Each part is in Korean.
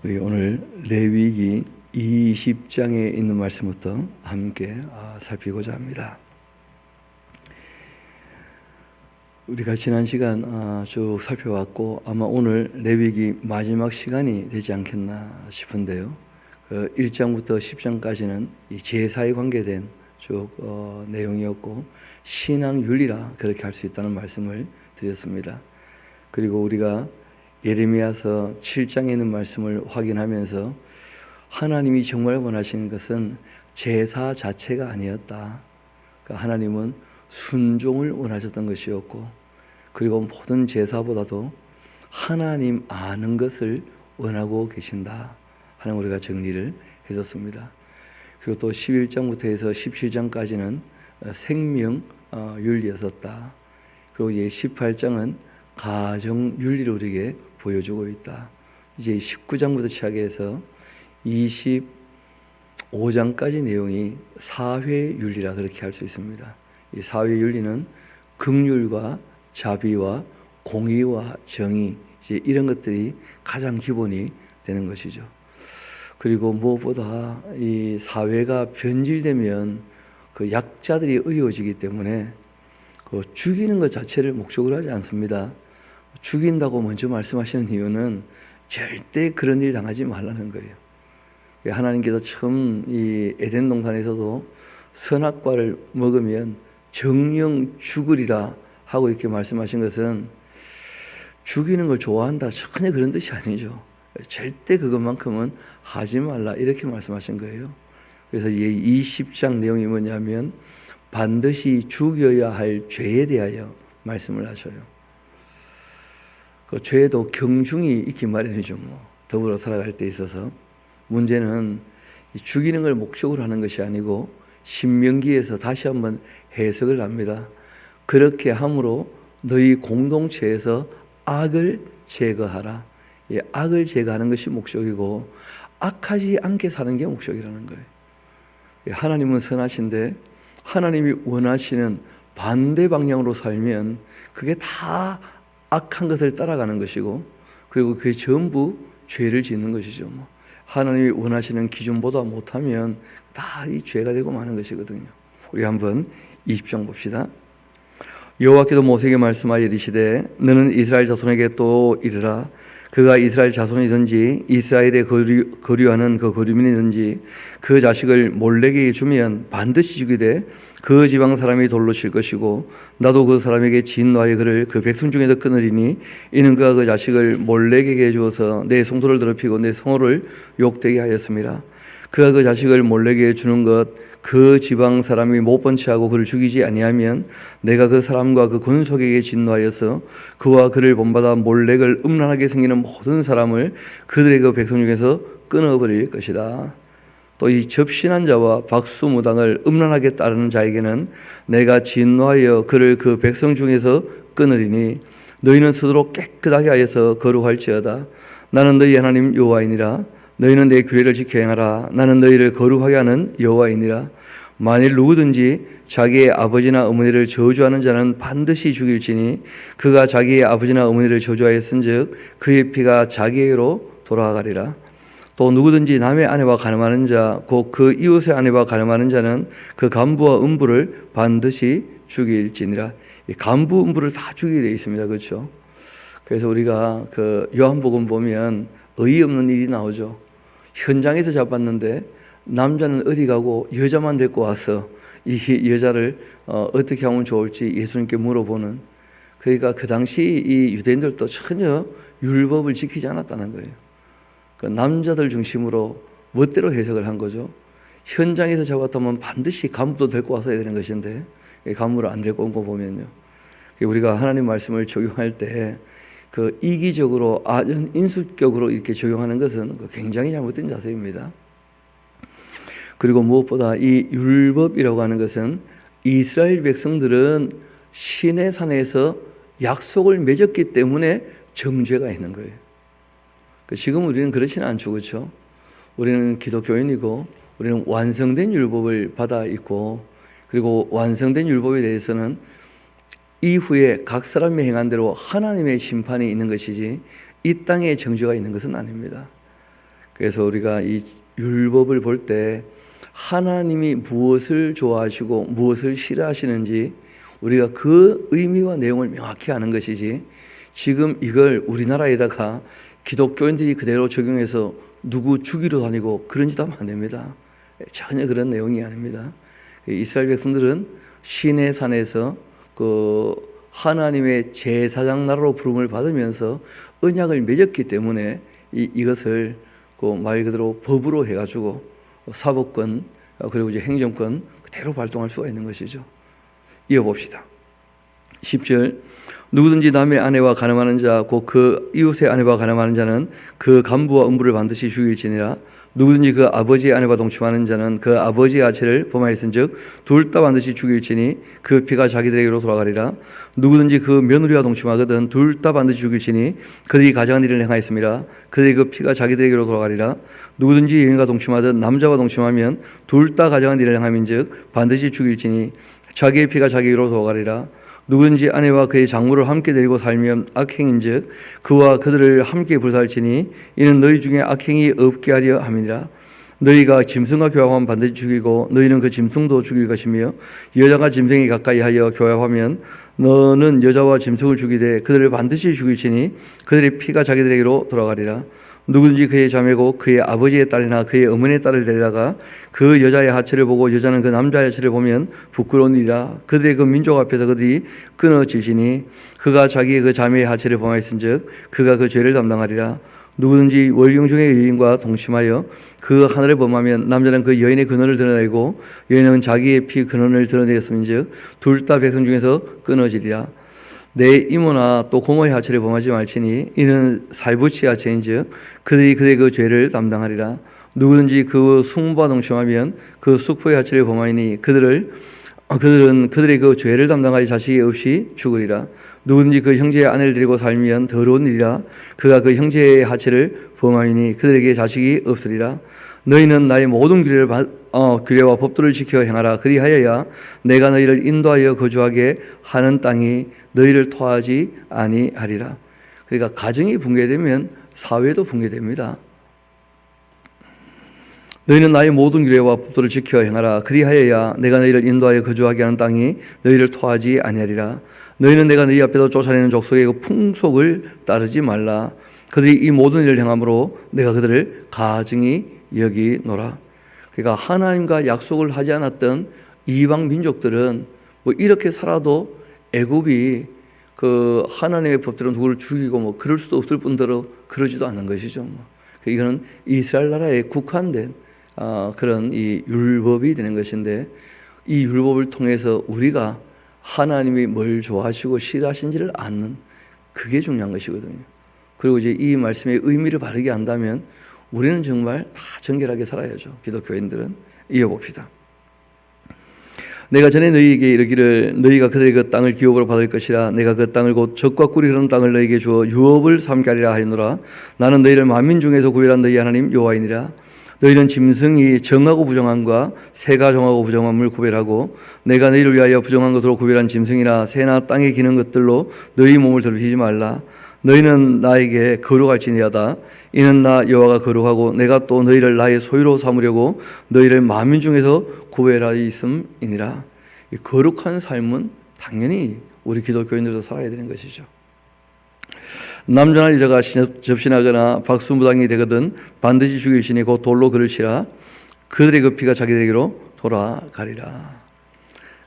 우리 오늘 레위기 20장에 있는 말씀부터 함께 살피고자 합니다. 우리가 지난 시간 쭉 살펴왔고 아마 오늘 레위기 마지막 시간이 되지 않겠나 싶은데요. 1장부터 10장까지는 이 제사에 관계된 쭉 내용이었고 신앙윤리라 그렇게 할 수 있다는 말씀을 드렸습니다. 그리고 우리가 예레미야서 7장에 있는 말씀을 확인하면서 하나님이 정말 원하시는 것은 제사 자체가 아니었다. 그러니까 하나님은 순종을 원하셨던 것이었고, 그리고 모든 제사보다도 하나님 아는 것을 원하고 계신다 하는 우리가 정리를 해줬습니다. 그리고 또 11장부터 해서 17장까지는 생명윤리였었다. 그리고 이제 18장은 가정윤리를 우리에게 보여주고 있다. 이제 19장부터 시작해서 25장까지 내용이 사회윤리라 그렇게 할 수 있습니다. 이 사회윤리는 긍휼과 자비와 공의와 정의, 이제 이런 것들이 가장 기본이 되는 것이죠. 그리고 무엇보다 이 사회가 변질되면 그 약자들이 어려워지기 때문에 그 죽이는 것 자체를 목적으로 하지 않습니다. 죽인다고 먼저 말씀하시는 이유는 절대 그런 일 당하지 말라는 거예요. 하나님께서 처음 이 에덴 동산에서도 선악과를 먹으면 정령 죽으리라 하고 이렇게 말씀하신 것은 죽이는 걸 좋아한다 전혀 그런 뜻이 아니죠. 절대 그것만큼은 하지 말라 이렇게 말씀하신 거예요. 그래서 이 20장 내용이 뭐냐면 반드시 죽여야 할 죄에 대하여 말씀을 하셔요. 그 죄도 경중이 있기 마련이죠. 더불어 살아갈 때 있어서 문제는 죽이는 걸 목적으로 하는 것이 아니고 신명기에서 다시 한번 해석을 합니다. 그렇게 함으로 너희 공동체에서 악을 제거하라. 이 악을 제거하는 것이 목적이고 악하지 않게 사는 게 목적이라는 거예요. 하나님은 선하신데 하나님이 원하시는 반대 방향으로 살면 그게 다 악한 것을 따라가는 것이고, 그리고 그게 전부 죄를 짓는 것이죠. 하나님이 원하시는 기준보다 못하면 다 이 죄가 되고 마는 것이거든요. 우리 한번 20장 봅시다. 여호와께서 모세에게 말씀하여 이르시되 너는 이스라엘 자손에게 또 이르라. 그가 이스라엘 자손이든지 이스라엘에 거류하는 그 거류민이든지 그 자식을 몰렉에게 주면 반드시 죽이되 그 지방 사람이 돌로 칠 것이고 나도 그 사람에게 진노하여 그를 그 백성 중에서 끊으리니 이는 그가 그 자식을 몰렉에게 주어서 내 성소를 더럽히고 내 성호를 욕되게 하였습니다. 그가 그 자식을 몰렉에게 주는 것 그 지방 사람이 못 본 채하고 그를 죽이지 아니하면 내가 그 사람과 그 권속에게 진노하여서 그와 그를 본받아 몰렉을 음란하게 생기는 모든 사람을 그들의 그 백성 중에서 끊어버릴 것이다. 또 이 접신한 자와 박수무당을 음란하게 따르는 자에게는 내가 진노하여 그를 그 백성 중에서 끊으리니 너희는 스스로 깨끗하게 하여서 거룩할지어다. 나는 너희 하나님 여호와이니라. 너희는 내 규례를 지켜 행하라. 나는 너희를 거룩하게 하는 여호와이니라. 만일 누구든지 자기의 아버지나 어머니를 저주하는 자는 반드시 죽일지니 그가 자기의 아버지나 어머니를 저주하였은즉 그의 피가 자기에게로 돌아가리라. 또 누구든지 남의 아내와 간음하는 자, 곧 그 이웃의 아내와 간음하는 자는 그 간부와 음부를 반드시 죽일지니라. 이 간부 음부를 다 죽이게 되어 있습니다. 그렇죠? 그래서 우리가 그 요한복음 보면 어이없는 일이 나오죠. 현장에서 잡았는데 남자는 어디 가고 여자만 데리고 와서 이 여자를 어떻게 하면 좋을지 예수님께 물어보는. 그러니까 그 당시 이 유대인들도 전혀 율법을 지키지 않았다는 거예요. 그 남자들 중심으로 멋대로 해석을 한 거죠. 현장에서 잡았다면 반드시 간부도 데리고 와서 해야 되는 것인데 간부를 안 데리고 온 거 보면요. 우리가 하나님 말씀을 적용할 때 그 이기적으로 인수격으로 이렇게 적용하는 것은 굉장히 잘못된 자세입니다. 그리고 무엇보다 이 율법이라고 하는 것은 이스라엘 백성들은 시내 산에서 약속을 맺었기 때문에 정죄가 있는 거예요. 지금 우리는 그렇지는 않죠, 그렇죠? 우리는 기독교인이고 우리는 완성된 율법을 받아 있고, 그리고 완성된 율법에 대해서는 이후에 각 사람이 행한 대로 하나님의 심판이 있는 것이지 이 땅에 정죄가 있는 것은 아닙니다. 그래서 우리가 이 율법을 볼 때 하나님이 무엇을 좋아하시고 무엇을 싫어하시는지 우리가 그 의미와 내용을 명확히 아는 것이지, 지금 이걸 우리나라에다가 기독교인들이 그대로 적용해서 누구 죽이러 다니고 그런 짓 하면 안 됩니다. 전혀 그런 내용이 아닙니다. 이스라엘 백성들은 시내 산에서 그 하나님의 제사장 나라로 부름을 받으면서 언약을 맺었기 때문에 이것을 그 말 그대로 법으로 해가지고 사법권 그리고 이제 행정권 그대로 발동할 수가 있는 것이죠. 이어봅시다. 10절, 누구든지 남의 아내와 간음하는 자 곧 그 이웃의 아내와 간음하는 자는 그 간부와 음부를 반드시 죽일지니라. 누구든지 그 아버지의 아내와 동침하는 자는 그 아버지의 아체를 범하였은즉 둘 다 반드시 죽일지니 그 피가 자기들에게로 돌아가리라. 누구든지 그 며느리와 동침하거든 둘 다 반드시 죽일지니 그들이 가장한 일을 행하였음이라. 그들의 그 피가 자기들에게로 돌아가리라. 누구든지 여인과 동침하든 남자와 동침하면 둘 다 가장한 일을 행함인즉 반드시 죽일지니 자기의 피가 자기에게로 돌아가리라. 누구든지 아내와 그의 장모를 함께 데리고 살면 악행인즉 그와 그들을 함께 불살지니 이는 너희 중에 악행이 없게 하려 함이니라. 너희가 짐승과 교합하면 반드시 죽이고 너희는 그 짐승도 죽일 것이며 여자가 짐승에 가까이 하여 교합하면 너는 여자와 짐승을 죽이되 그들을 반드시 죽일지니 그들의 피가 자기들에게로 돌아가리라. 누구든지 그의 자매고 그의 아버지의 딸이나 그의 어머니의 딸을 데려다가 그 여자의 하체를 보고 여자는 그 남자의 하체를 보면 부끄러운 일이라. 그들의 그 민족 앞에서 그들이 끊어지시니 그가 자기의 그 자매의 하체를 범하였은즉 그가 그 죄를 담당하리라. 누구든지 월경 중의 여인과 동침하여 그 하나를 범하면 남자는 그 여인의 근원을 드러내고 여인은 자기의 피 근원을 드러내었음인즉 둘 다 백성 중에서 끊어지리라. 내 이모나 또 고모의 하체를 범하지 말지니 이는 살부치 하체인즉 그들이 그의 그 죄를 담당하리라. 누구든지 그 숙모와 동침하면 그 숙부의 하체를 범하니 그들은 그들의 그 죄를 담당하여 자식이 없이 죽으리라. 누구든지 그 형제의 아내를 데리고 살면 더러운 일이라. 그가 그 형제의 하체를 범하니 그들에게 자식이 없으리라. 너희는 나의 모든 규례와 법도를 지켜 행하라. 그리하여야 내가 너희를 인도하여 거주하게 하는 땅이 너희를 토하지 아니하리라. 그러니까 가정이 붕괴되면 사회도 붕괴됩니다. 너희는 나의 모든 규례와 법도를 지켜 행하라. 그리하여야 내가 너희를 인도하여 거주하게 하는 땅이 너희를 토하지 아니하리라. 너희는 내가 너희 앞에서 쫓아내는 족속의 그 풍속을 따르지 말라. 그들이 이 모든 일을 행함으로 내가 그들을 가증히 여기노라. 그러니까 하나님과 약속을 하지 않았던 이방 민족들은 뭐 이렇게 살아도 애굽이 그 하나님의 법대로 누구를 죽이고 뭐 그럴 수도 없을 뿐더러 그러지도 않는 것이죠. 이거는 이스라엘 나라에 국한된 그런 이 율법이 되는 것인데, 이 율법을 통해서 우리가 하나님이 뭘 좋아하시고 싫어하신지를 아는, 그게 중요한 것이거든요. 그리고 이제 이 말씀의 의미를 바르게 안다면 우리는 정말 다 정결하게 살아야죠. 기독교인들은. 이어봅시다. 내가 전에 너희에게 이르기를 너희가 그들의 그 땅을 기업으로 받을 것이라. 내가 그 땅을 곧 젖과 꿀이 흐르는 땅을 너희에게 주어 유업을 삼게 하리라 하였노라. 나는 너희를 만민 중에서 구별한 너희 하나님 여호와이니라. 너희는 짐승이 정하고 부정함과 새가 정하고 부정함을 구별하고 내가 너희를 위하여 부정한 것으로 구별한 짐승이나 새나 땅에 기는 것들로 너희 몸을 더럽히지 말라. 너희는 나에게 거룩할지니하다. 이는 나 여호와가 거룩하고 내가 또 너희를 나의 소유로 삼으려고 너희를 만민 중에서 구별하였음이니라. 이 거룩한 삶은 당연히 우리 기독교인들도 살아야 되는 것이죠. 남자나 여자가 접신하거나 박수무당이 되거든 반드시 죽일시니 곧 돌로 그를 치라. 그들의 그 피가 자기들에게로 돌아가리라.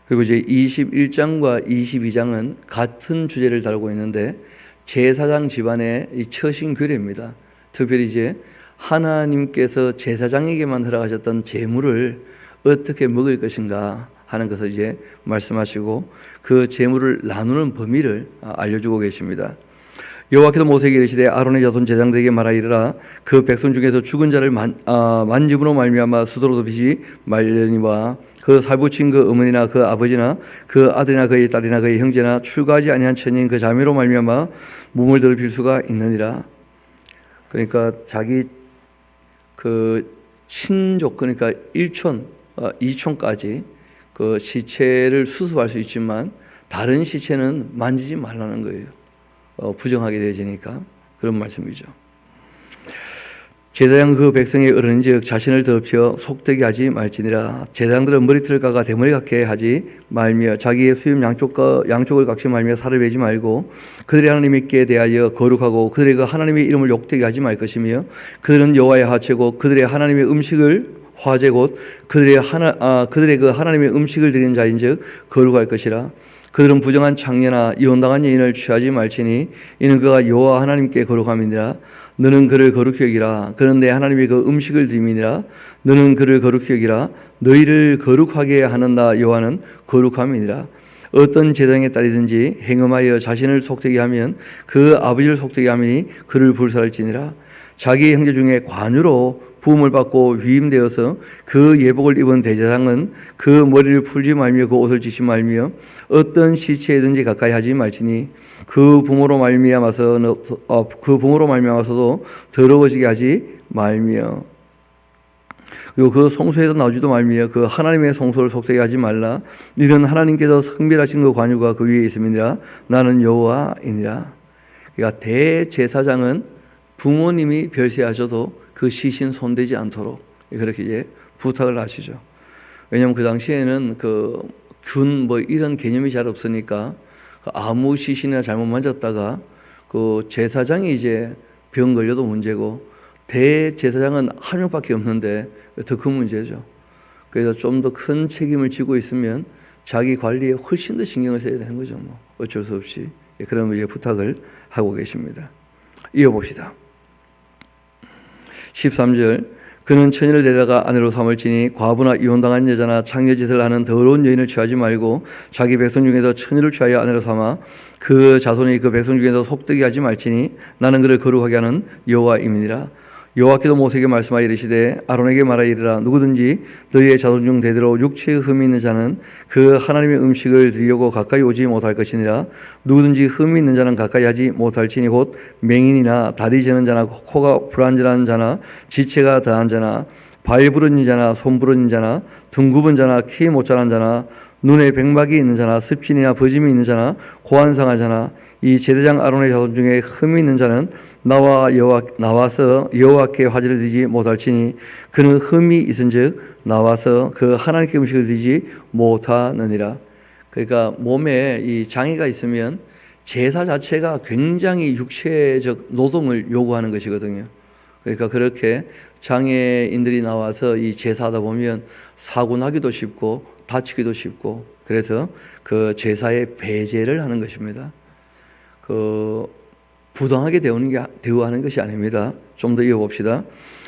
그리고 이제 21장과 22장은 같은 주제를 다루고 있는데 제사장 집안의 이 처신 규례입니다. 특별히 이제 하나님께서 제사장에게만 허락하셨던 제물을 어떻게 먹을 것인가 하는 것을 이제 말씀하시고 그 제물을 나누는 범위를 알려주고 계십니다. 여호와께서 모세에게 이르시되 아론의 자손 제사장들에게 말하이르라. 그 백성 중에서 죽은 자를 만짐으로 말미암아 수도로 덮이지 말려니와 그 살부친 그 어머니나 그 아버지나 그 아들이나 그의 딸이나 그의 형제나 출가하지 아니한 처녀인 그 자매로 말미암아 몸을 더럽힐 수가 있느니라. 그러니까 자기 그 친족, 그러니까 1촌, 2촌까지 그 시체를 수습할 수 있지만 다른 시체는 만지지 말라는 거예요. 부정하게 되어지니까. 그런 말씀이죠. 제사장 그 백성의 어른인즉 자신을 더럽혀 속되게 하지 말지니라. 제사장들은 머리털을 깎아 대머리 같게 하지 말며 자기의 수염 양쪽을 깎지 말며 살을 베지 말고 그들의 하나님께 대하여 거룩하고 그들의 그 하나님의 이름을 욕되게 하지 말 것이며 그들은 여호와의 하체고 그들의 하나님의 음식을 화제 곧 그들의 그 하나님의 음식을 드리는 자인즉 거룩할 것이라. 그들은 부정한 창녀나 이혼당한 여인을 취하지 말지니 이는 그가 여호와 하나님께 거룩함이니라. 너는 그를 거룩히 여기라. 그는 내 하나님의 그 음식을 드림이니라. 너는 그를 거룩히 여기라. 너희를 거룩하게 하는 나 여호와는 거룩함이니라. 어떤 제사장의 딸이든지 행음하여 자신을 속되게 하면 그 아버지를 속되게 하미니 그를 불살할지니라. 자기 형제 중에 관유로 부음을 받고 위임되어서 그 예복을 입은 대제사장은 그 머리를 풀지 말며 그 옷을 찢지 말며 어떤 시체에든지 가까이 하지 말지니 그 부모로 말미암아서도 더러워지게 하지 말며 그리고 그 성소에서 나오지도 말며 그 하나님의 성소를 속되게 하지 말라. 이는 하나님께서 성별하신 그 관유가 그 위에 있음이니라. 나는 여호와이니라. 그러니까 대제사장은 부모님이 별세하셔도 그 시신 손대지 않도록 그렇게 이제 부탁을 하시죠. 왜냐하면 그 당시에는 그 균 이런 개념이 잘 없으니까 아무 시신이나 잘못 만졌다가 그 제사장이 이제 병 걸려도 문제고 대제사장은 한 명밖에 없는데 더 큰 문제죠. 그래서 좀 더 큰 책임을 지고 있으면 자기 관리에 훨씬 더 신경을 써야 되는 거죠. 어쩔 수 없이 그런 이제 부탁을 하고 계십니다. 이어봅시다. 13절 그는 처녀를 데려다가 아내로 삼을지니 과부나 이혼당한 여자나 창녀짓을 하는 더러운 여인을 취하지 말고 자기 백성 중에서 처녀를 취하여 아내로 삼아 그 자손이 그 백성 중에서 속되게 하지 말지니 나는 그를 거룩하게 하는 여호와임이니라. 여호와께서 모세에게 말씀하여 이르시되 아론에게 말하여 이르라. 누구든지 너희의 자손 중 대대로 육체의 흠이 있는 자는 그 하나님의 음식을 드리려고 가까이 오지 못할 것이니라. 누구든지 흠이 있는 자는 가까이 하지 못할지니 곧 맹인이나 다리 저는 자나 코가 불안전한 자나 지체가 더한 자나 발 부러진 자나 손 부러진 자나 등 굽은 자나 키 못 자란 자나 눈에 백막이 있는 자나 습진이나 버짐이 있는 자나 고환상한 자나 이 제사장 아론의 자손 중에 흠이 있는 자는 나와서 여호와께 화제를 드리지 못할지니 그는 흠이 있은즉 나와서 그 하나님께 음식을 드리지 못하느니라. 그러니까 몸에 이 장애가 있으면 제사 자체가 굉장히 육체적 노동을 요구하는 것이거든요. 그러니까 그렇게 장애인들이 나와서 이 제사하다 보면 사고 나기도 쉽고 다치기도 쉽고 그래서 그 제사에 배제를 하는 것입니다. 부당하게 대우하는 것이 아닙니다. 좀 더 이어봅시다.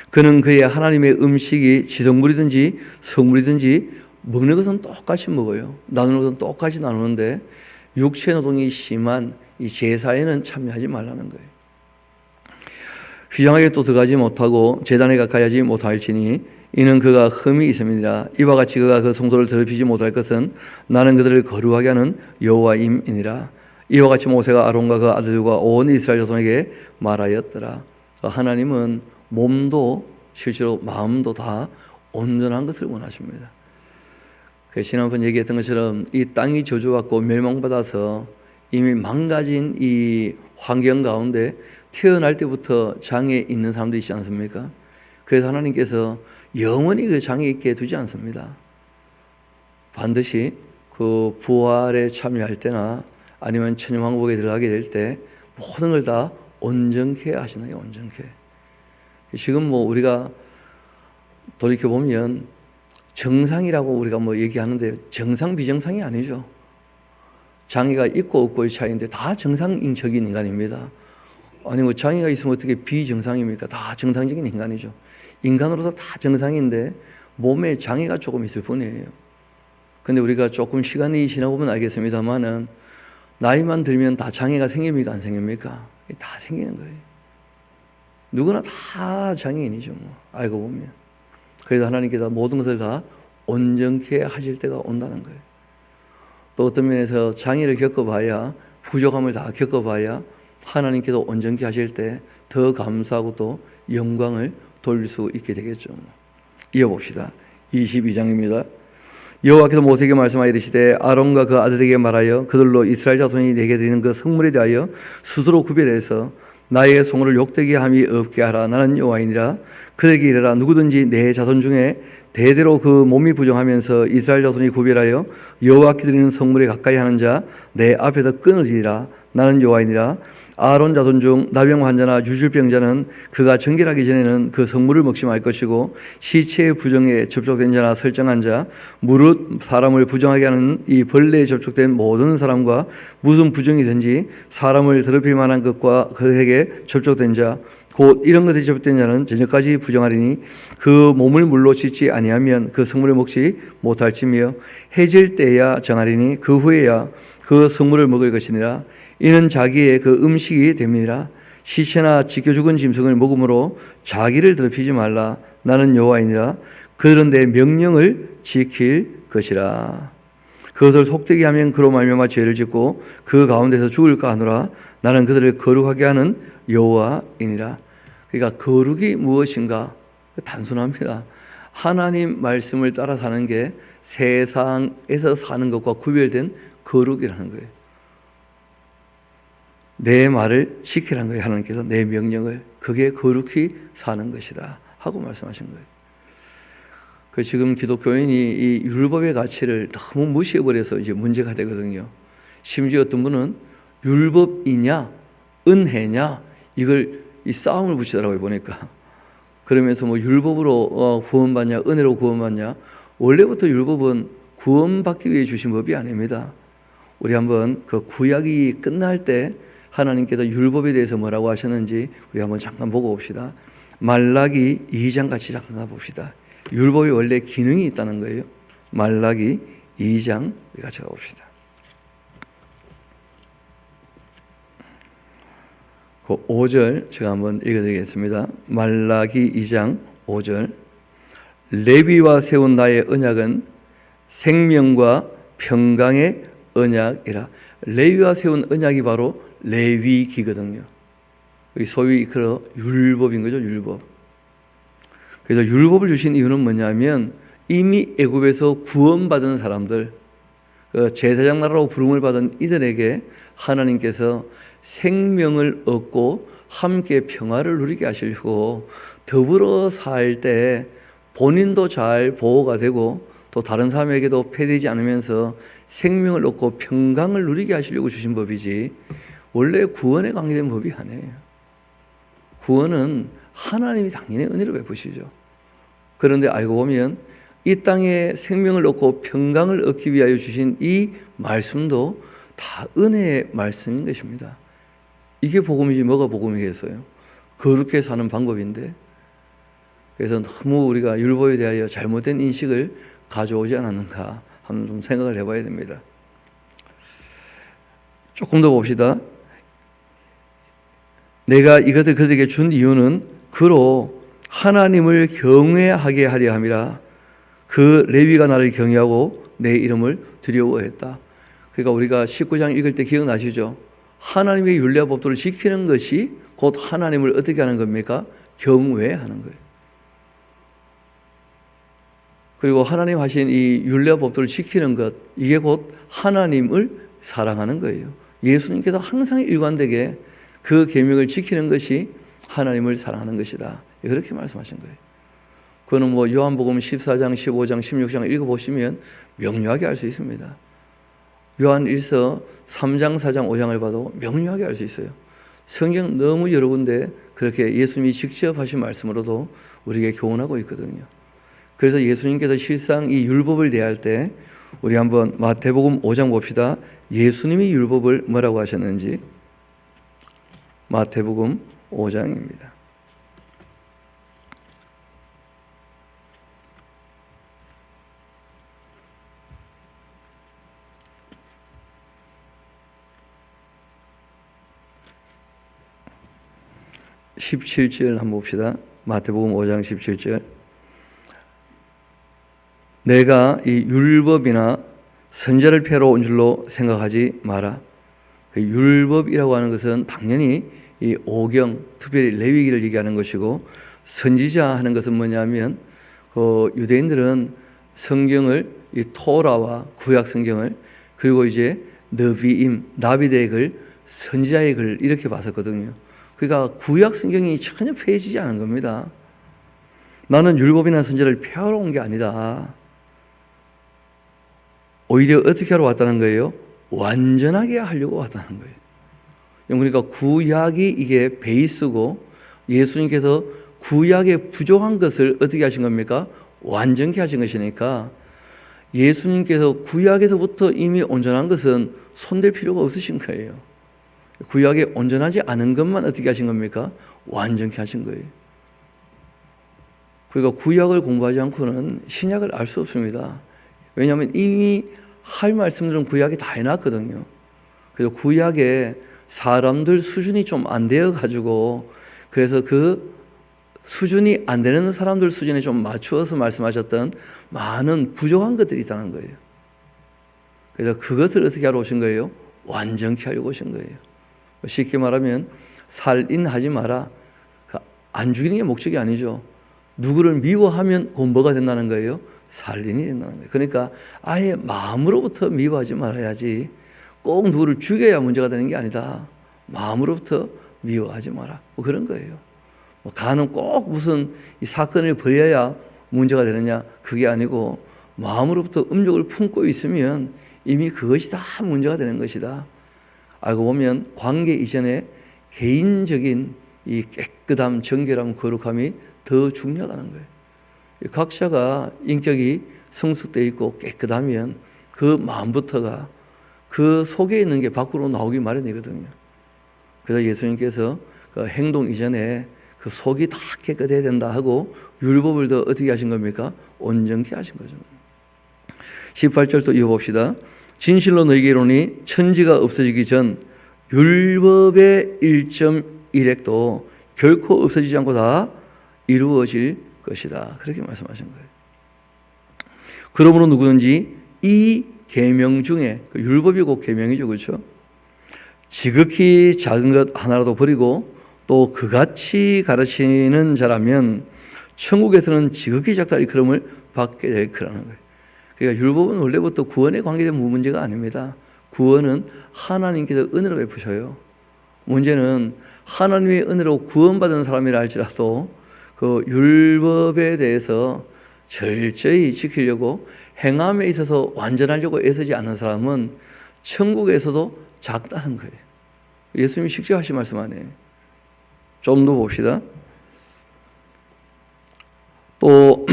그는 그의 하나님의 음식이 지성물이든지 성물이든지 먹는 것은 똑같이 먹어요. 나누는 것은 똑같이 나누는데 육체 노동이 심한 이 제사에는 참여하지 말라는 거예요. 휘장하게 또 들어가지 못하고 제단에 가까이 하지 못할지니 이는 그가 흠이 있음이니라. 이와 같이 그가 그 성소를 더럽히지 못할 것은 나는 그들을 거룩하게 하는 여호와임이니라. 이와 같이 모세가 아론과 그 아들들과 온 이스라엘 자손에게 말하였더라. 하나님은 몸도 실제로 마음도 다 온전한 것을 원하십니다. 지난번 얘기했던 것처럼 이 땅이 저주받고 멸망받아서 이미 망가진 이 환경 가운데 태어날 때부터 장애 있는 사람도 있지 않습니까? 그래서 하나님께서 영원히 그 장애 있게 두지 않습니다. 반드시 그 부활에 참여할 때나 아니면 천년왕국에 들어가게 될 때 모든 걸 다 온전케 하시나요? 온전케. 지금 우리가 돌이켜보면 정상이라고 우리가 얘기하는데 정상 비정상이 아니죠. 장애가 있고 없고의 차이인데 다 정상적인 인간입니다. 아니 장애가 있으면 어떻게 비정상입니까? 다 정상적인 인간이죠. 인간으로서 다 정상인데 몸에 장애가 조금 있을 뿐이에요. 근데 우리가 조금 시간이 지나보면 알겠습니다만은 나이만 들면 다 장애가 생깁니까? 안 생깁니까? 다 생기는 거예요. 누구나 다 장애인이죠. 알고 보면. 그래서 하나님께서 모든 것을 다 온전케 하실 때가 온다는 거예요. 또 어떤 면에서 장애를 겪어봐야 부족함을 다 겪어봐야 하나님께서 온전케 하실 때 더 감사하고 또 영광을 돌릴 수 있게 되겠죠. 이어봅시다. 22장입니다. 여호와께서 모세에게 말씀하여 이르시되 아론과 그 아들에게 말하여 그들로 이스라엘 자손이 내게 드리는 그 성물에 대하여 스스로 구별해서 나의 성호를 욕되게 함이 없게 하라. 나는 여호와이니라. 그들에게 이르라. 누구든지 내 자손 중에 대대로 그 몸이 부정하면서 이스라엘 자손이 구별하여 여호와께 드리는 성물에 가까이 하는 자 내 앞에서 끊어지리라. 나는 여호와이니라. 아론 자손 중 나병 환자나 유질병자는 그가 정결하기 전에는 그 성물을 먹지 말 것이고, 시체의 부정에 접촉된 자나 설정한 자, 무릇 사람을 부정하게 하는 이 벌레에 접촉된 모든 사람과 무슨 부정이든지 사람을 더럽힐 만한 것과 그에게 접촉된 자, 곧 이런 것에 접촉된 자는 저녁까지 부정하리니 그 몸을 물로 씻지 아니하면 그 성물을 먹지 못할지며, 해질 때야 정하리니 그 후에야 그 성물을 먹을 것이니라. 이는 자기의 그 음식이 됩니다. 시체나 지켜 죽은 짐승을 먹음으로 자기를 더럽히지 말라. 나는 여호와이니라. 그들은 내 명령을 지킬 것이라. 그것을 속되게 하면 그로 말미암아 죄를 짓고 그 가운데서 죽을까 하노라. 나는 그들을 거룩하게 하는 여호와이니라. 그러니까 거룩이 무엇인가? 단순합니다. 하나님 말씀을 따라 사는 게 세상에서 사는 것과 구별된 거룩이라는 거예요. 내 말을 지키라는 거예요. 하나님께서 내 명령을. 그게 거룩히 사는 것이다 하고 말씀하신 거예요. 그 지금 기독교인이 이 율법의 가치를 너무 무시해버려서 이제 문제가 되거든요. 심지어 어떤 분은 율법이냐 은혜냐 이걸 이 싸움을 붙이더라고요. 보니까. 그러면서 뭐 율법으로 구원받냐 은혜로 구원받냐. 원래부터 율법은 구원받기 위해 주신 법이 아닙니다. 우리 한번 그 구약이 끝날 때 하나님께서 율법에 대해서 뭐라고 하셨는지 우리 한번 잠깐 보고 봅시다. 말라기 2장 같이 잠깐 봅시다. 율법이 원래 기능이 있다는 거예요. 말라기 2장 우리 같이 가봅시다. 그 5절 제가 한번 읽어드리겠습니다. 말라기 2장 5절. 레위와 세운 나의 언약은 생명과 평강의 언약이라. 레위와 세운 언약이 바로 레위기거든요. 소위 그 율법인 거죠. 율법. 그래서 율법을 주신 이유는 뭐냐면 이미 애굽에서 구원받은 사람들, 제사장 나라로 부름을 받은 이들에게 하나님께서 생명을 얻고 함께 평화를 누리게 하시려고 더불어 살 때 본인도 잘 보호가 되고 또 다른 사람에게도 폐되지 않으면서 생명을 얻고 평강을 누리게 하시려고 주신 법이지 원래 구원에 관계된 법이 아니에요. 구원은 하나님이 당연히 은혜로 베푸시죠. 그런데 알고 보면 이 땅에 생명을 얻고 평강을 얻기 위하여 주신 이 말씀도 다 은혜의 말씀인 것입니다. 이게 복음이지 뭐가 복음이겠어요? 그렇게 사는 방법인데. 그래서 너무 우리가 율법에 대하여 잘못된 인식을 가져오지 않았는가 한번 좀 생각을 해봐야 됩니다. 조금 더 봅시다. 내가 이것을 그들에게 준 이유는 그로 하나님을 경외하게 하려 함이라. 그 레위가 나를 경외하고 내 이름을 두려워했다. 그러니까 우리가 19장 읽을 때 기억나시죠? 하나님의 율례와 법도를 지키는 것이 곧 하나님을 어떻게 하는 겁니까? 경외하는 거예요. 그리고 하나님 하신 이 율례와 법도를 지키는 것, 이게 곧 하나님을 사랑하는 거예요. 예수님께서 항상 일관되게 그 계명을 지키는 것이 하나님을 사랑하는 것이다. 그렇게 말씀하신 거예요. 그거는 뭐 요한복음 14장, 15장, 16장 읽어보시면 명료하게 알 수 있습니다. 요한 1서 3장, 4장, 5장을 봐도 명료하게 알 수 있어요. 성경 너무 여러 군데 그렇게 예수님이 직접 하신 말씀으로도 우리에게 교훈하고 있거든요. 그래서 예수님께서 실상 이 율법을 대할 때 우리 한번 마태복음 5장 봅시다. 예수님이 율법을 뭐라고 하셨는지. 마태복음 5장입니다. (17절) 한번 봅시다. 마태복음 5장 17절. 내가 이 율법이나 선지자를 폐하러 온 줄로 생각하지 마라. 율법이라고 하는 것은 당연히 이 오경, 특별히 레위기를 얘기하는 것이고, 선지자 하는 것은 뭐냐면 유대인들은 성경을 이 토라와 구약 성경을, 그리고 이제 너비임, 나비들의 글, 선지자의 글 이렇게 봤었거든요. 그러니까 구약 성경이 전혀 폐해지지 않은 겁니다. 나는 율법이나 선지자를 폐하러 온 게 아니다. 오히려 어떻게 하러 왔다는 거예요? 완전하게 하려고 왔다는 거예요. 그러니까 구약이 이게 베이스고 예수님께서 구약에 부족한 것을 어떻게 하신 겁니까? 완전케 하신 것이니까 예수님께서 구약에서부터 이미 온전한 것은 손댈 필요가 없으신 거예요. 구약에 온전하지 않은 것만 어떻게 하신 겁니까? 완전케 하신 거예요. 그러니까 구약을 공부하지 않고는 신약을 알 수 없습니다. 왜냐하면 이미 할 말씀들은 구약에 다 해놨거든요. 그래서 구약에 사람들 수준이 좀 안 되어 가지고 그래서 그 수준이 안 되는 사람들 수준에 좀 맞추어서 말씀하셨던 많은 부족한 것들이 있다는 거예요. 그래서 그것을 어떻게 하러 오신 거예요? 완전케 하려고 오신 거예요. 쉽게 말하면 살인하지 마라. 안 죽이는 게 목적이 아니죠. 누구를 미워하면 곧 뭐가 된다는 거예요? 살인이 된다는 거예요. 그러니까 아예 마음으로부터 미워하지 말아야지 꼭 누구를 죽여야 문제가 되는 게 아니다. 마음으로부터 미워하지 마라. 뭐 그런 거예요. 간은 꼭 무슨 이 사건을 벌여야 문제가 되느냐 그게 아니고 마음으로부터 음욕을 품고 있으면 이미 그것이 다 문제가 되는 것이다. 알고 보면 관계 이전에 개인적인 이 깨끗함, 정결함, 거룩함이 더 중요하다는 거예요. 각자가 인격이 성숙되어 있고 깨끗하면 그 마음부터가 그 속에 있는 게 밖으로 나오기 마련이거든요. 그래서 예수님께서 그 행동 이전에 그 속이 다 깨끗해야 된다 하고 율법을 더 어떻게 하신 겁니까? 온전케 하신 거죠. 18절 또 이어봅시다. 진실로 너희에게 이르노니 천지가 없어지기 전 율법의 1.1획도 결코 없어지지 않고 다 이루어질 것이다. 그렇게 말씀하신 거예요. 그러므로 누구든지 이 계명 중에 율법이 곧 계명이죠, 그렇죠? 지극히 작은 것 하나라도 버리고 또 그같이 가르치는 자라면 천국에서는 지극히 작다 일컬음을 받게 될 거라는 거예요. 그러니까 율법은 원래부터 구원에 관계된 문제가 아닙니다. 구원은 하나님께서 은혜로 베푸셔요. 문제는 하나님의 은혜로 구원받은 사람이라 할지라도 그 율법에 대해서 철저히 지키려고 행함에 있어서 완전하려고 애쓰지 않는 사람은 천국에서도 작다는 거예요. 예수님이 직접 하신 말씀 아니에요. 좀 더 봅시다. 또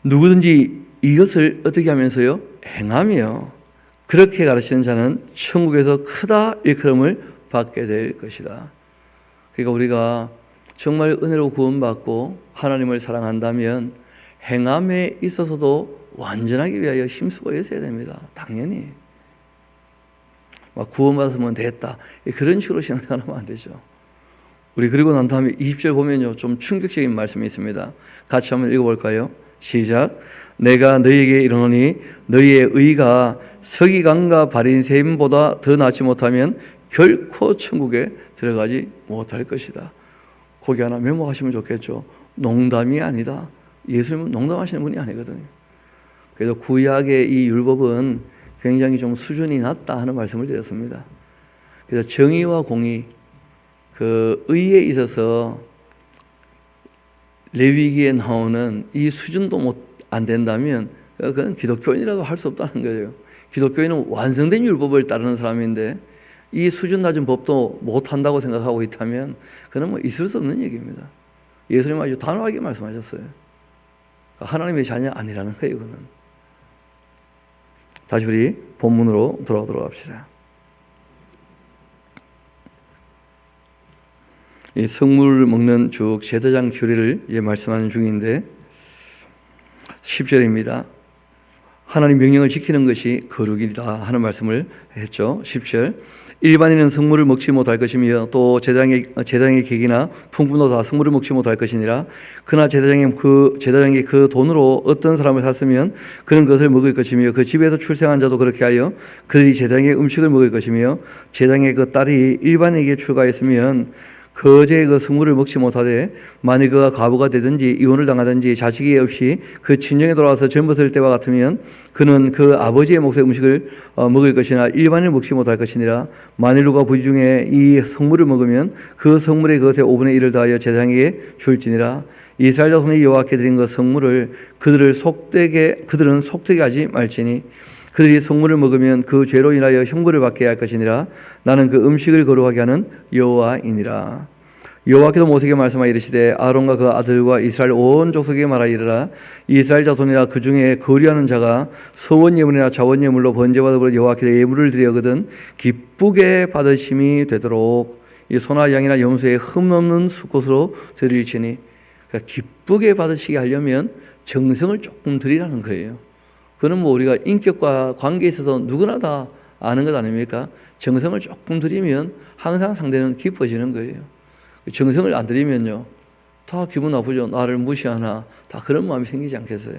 누구든지 이것을 어떻게 하면서요? 행하며 그렇게 가르치는 자는 천국에서 크다 일컬음을 받게 될 것이다. 그러니까 우리가 정말 은혜로 구원받고 하나님을 사랑한다면 행함에 있어서도 완전하기 위하여 힘쓰고 애써야 됩니다. 당연히. 막 구원받으면 됐다. 그런 식으로 생각하면 안 되죠. 우리 그리고 난 다음에 20절 보면요. 좀 충격적인 말씀이 있습니다. 같이 한번 읽어볼까요? 시작. 내가 너희에게 이르노니 너희의 의가 서기관과 바리새인보다 더 낫지 못하면 결코 천국에 들어가지 못할 것이다. 거기 하나 메모하시면 좋겠죠. 농담이 아니다. 예수님은 농담하시는 분이 아니거든요. 그래서 구약의 이 율법은 굉장히 좀 수준이 낮다 하는 말씀을 드렸습니다. 그래서 정의와 공의, 그 의에 있어서 레위기에 나오는 이 수준도 안 된다면 그건 기독교인이라도 할 수 없다는 거예요. 기독교인은 완성된 율법을 따르는 사람인데 이 수준 낮은 법도 못한다고 생각하고 있다면 그건 뭐 있을 수 없는 얘기입니다. 예수님 아주 단호하게 말씀하셨어요. 하나님의 자녀 아니라는 거예요. 이거는. 다시 우리 본문으로 돌아오도록 합시다. 이 성물을 먹는 쭉 제사장 규례를 말씀하는 중인데 10절입니다. 하나님 명령을 지키는 것이 거룩이다 하는 말씀을 했죠. 10절. 일반인은 성물을 먹지 못할 것이며 또 제사장의 객이나 풍부도 다 성물을 먹지 못할 것이니라. 그러나 제사장이 그 돈으로 어떤 사람을 샀으면 그는 그것을 먹을 것이며 그 집에서 출생한 자도 그렇게 하여 그들이 제사장의 음식을 먹을 것이며 제사장의 그 딸이 일반인에게 출가했으면 거제의 그 성물을 먹지 못하되 만일 그가 과부가 되든지 이혼을 당하든지 자식이 없이 그 친정에 돌아와서 젊었을 때와 같으면 그는 그 아버지의 몫의 음식을 먹을 것이나 일반을 먹지 못할 것이니라. 만일 누가 부지 중에 이 성물을 먹으면 그 성물의 것의 5분의 1을 다하여 제사장에게 줄지니라. 이스라엘 자손이 여호와께 드린 그 성물을 그들은 속되게 하지 말지니 그들이 성물을 먹으면 그 죄로 인하여 형벌을 받게 할 것이니라. 나는 그 음식을 거룩하게 하는 여호와이니라. 여호와께서 모세에게 말씀하여 이르시되 아론과 그 아들과 이스라엘 온 족속에게 말하여 이르라. 이스라엘 자손이나 그 중에 거류하는 자가 서원 예물이나 자원 예물로 번제와 더불어 여호와께 예물을 드려거든 기쁘게 받으심이 되도록 이 소나 양이나 염소의 흠 없는 수컷으로 드릴지니. 그러니까 기쁘게 받으시게 하려면 정성을 조금 드리라는 거예요. 그는 뭐 우리가 인격과 관계에 있어서 누구나 다 아는 것 아닙니까? 정성을 조금 드리면 항상 상대는 기뻐지는 거예요. 정성을 안 드리면요, 다 기분 나쁘죠. 나를 무시하나, 다 그런 마음이 생기지 않겠어요?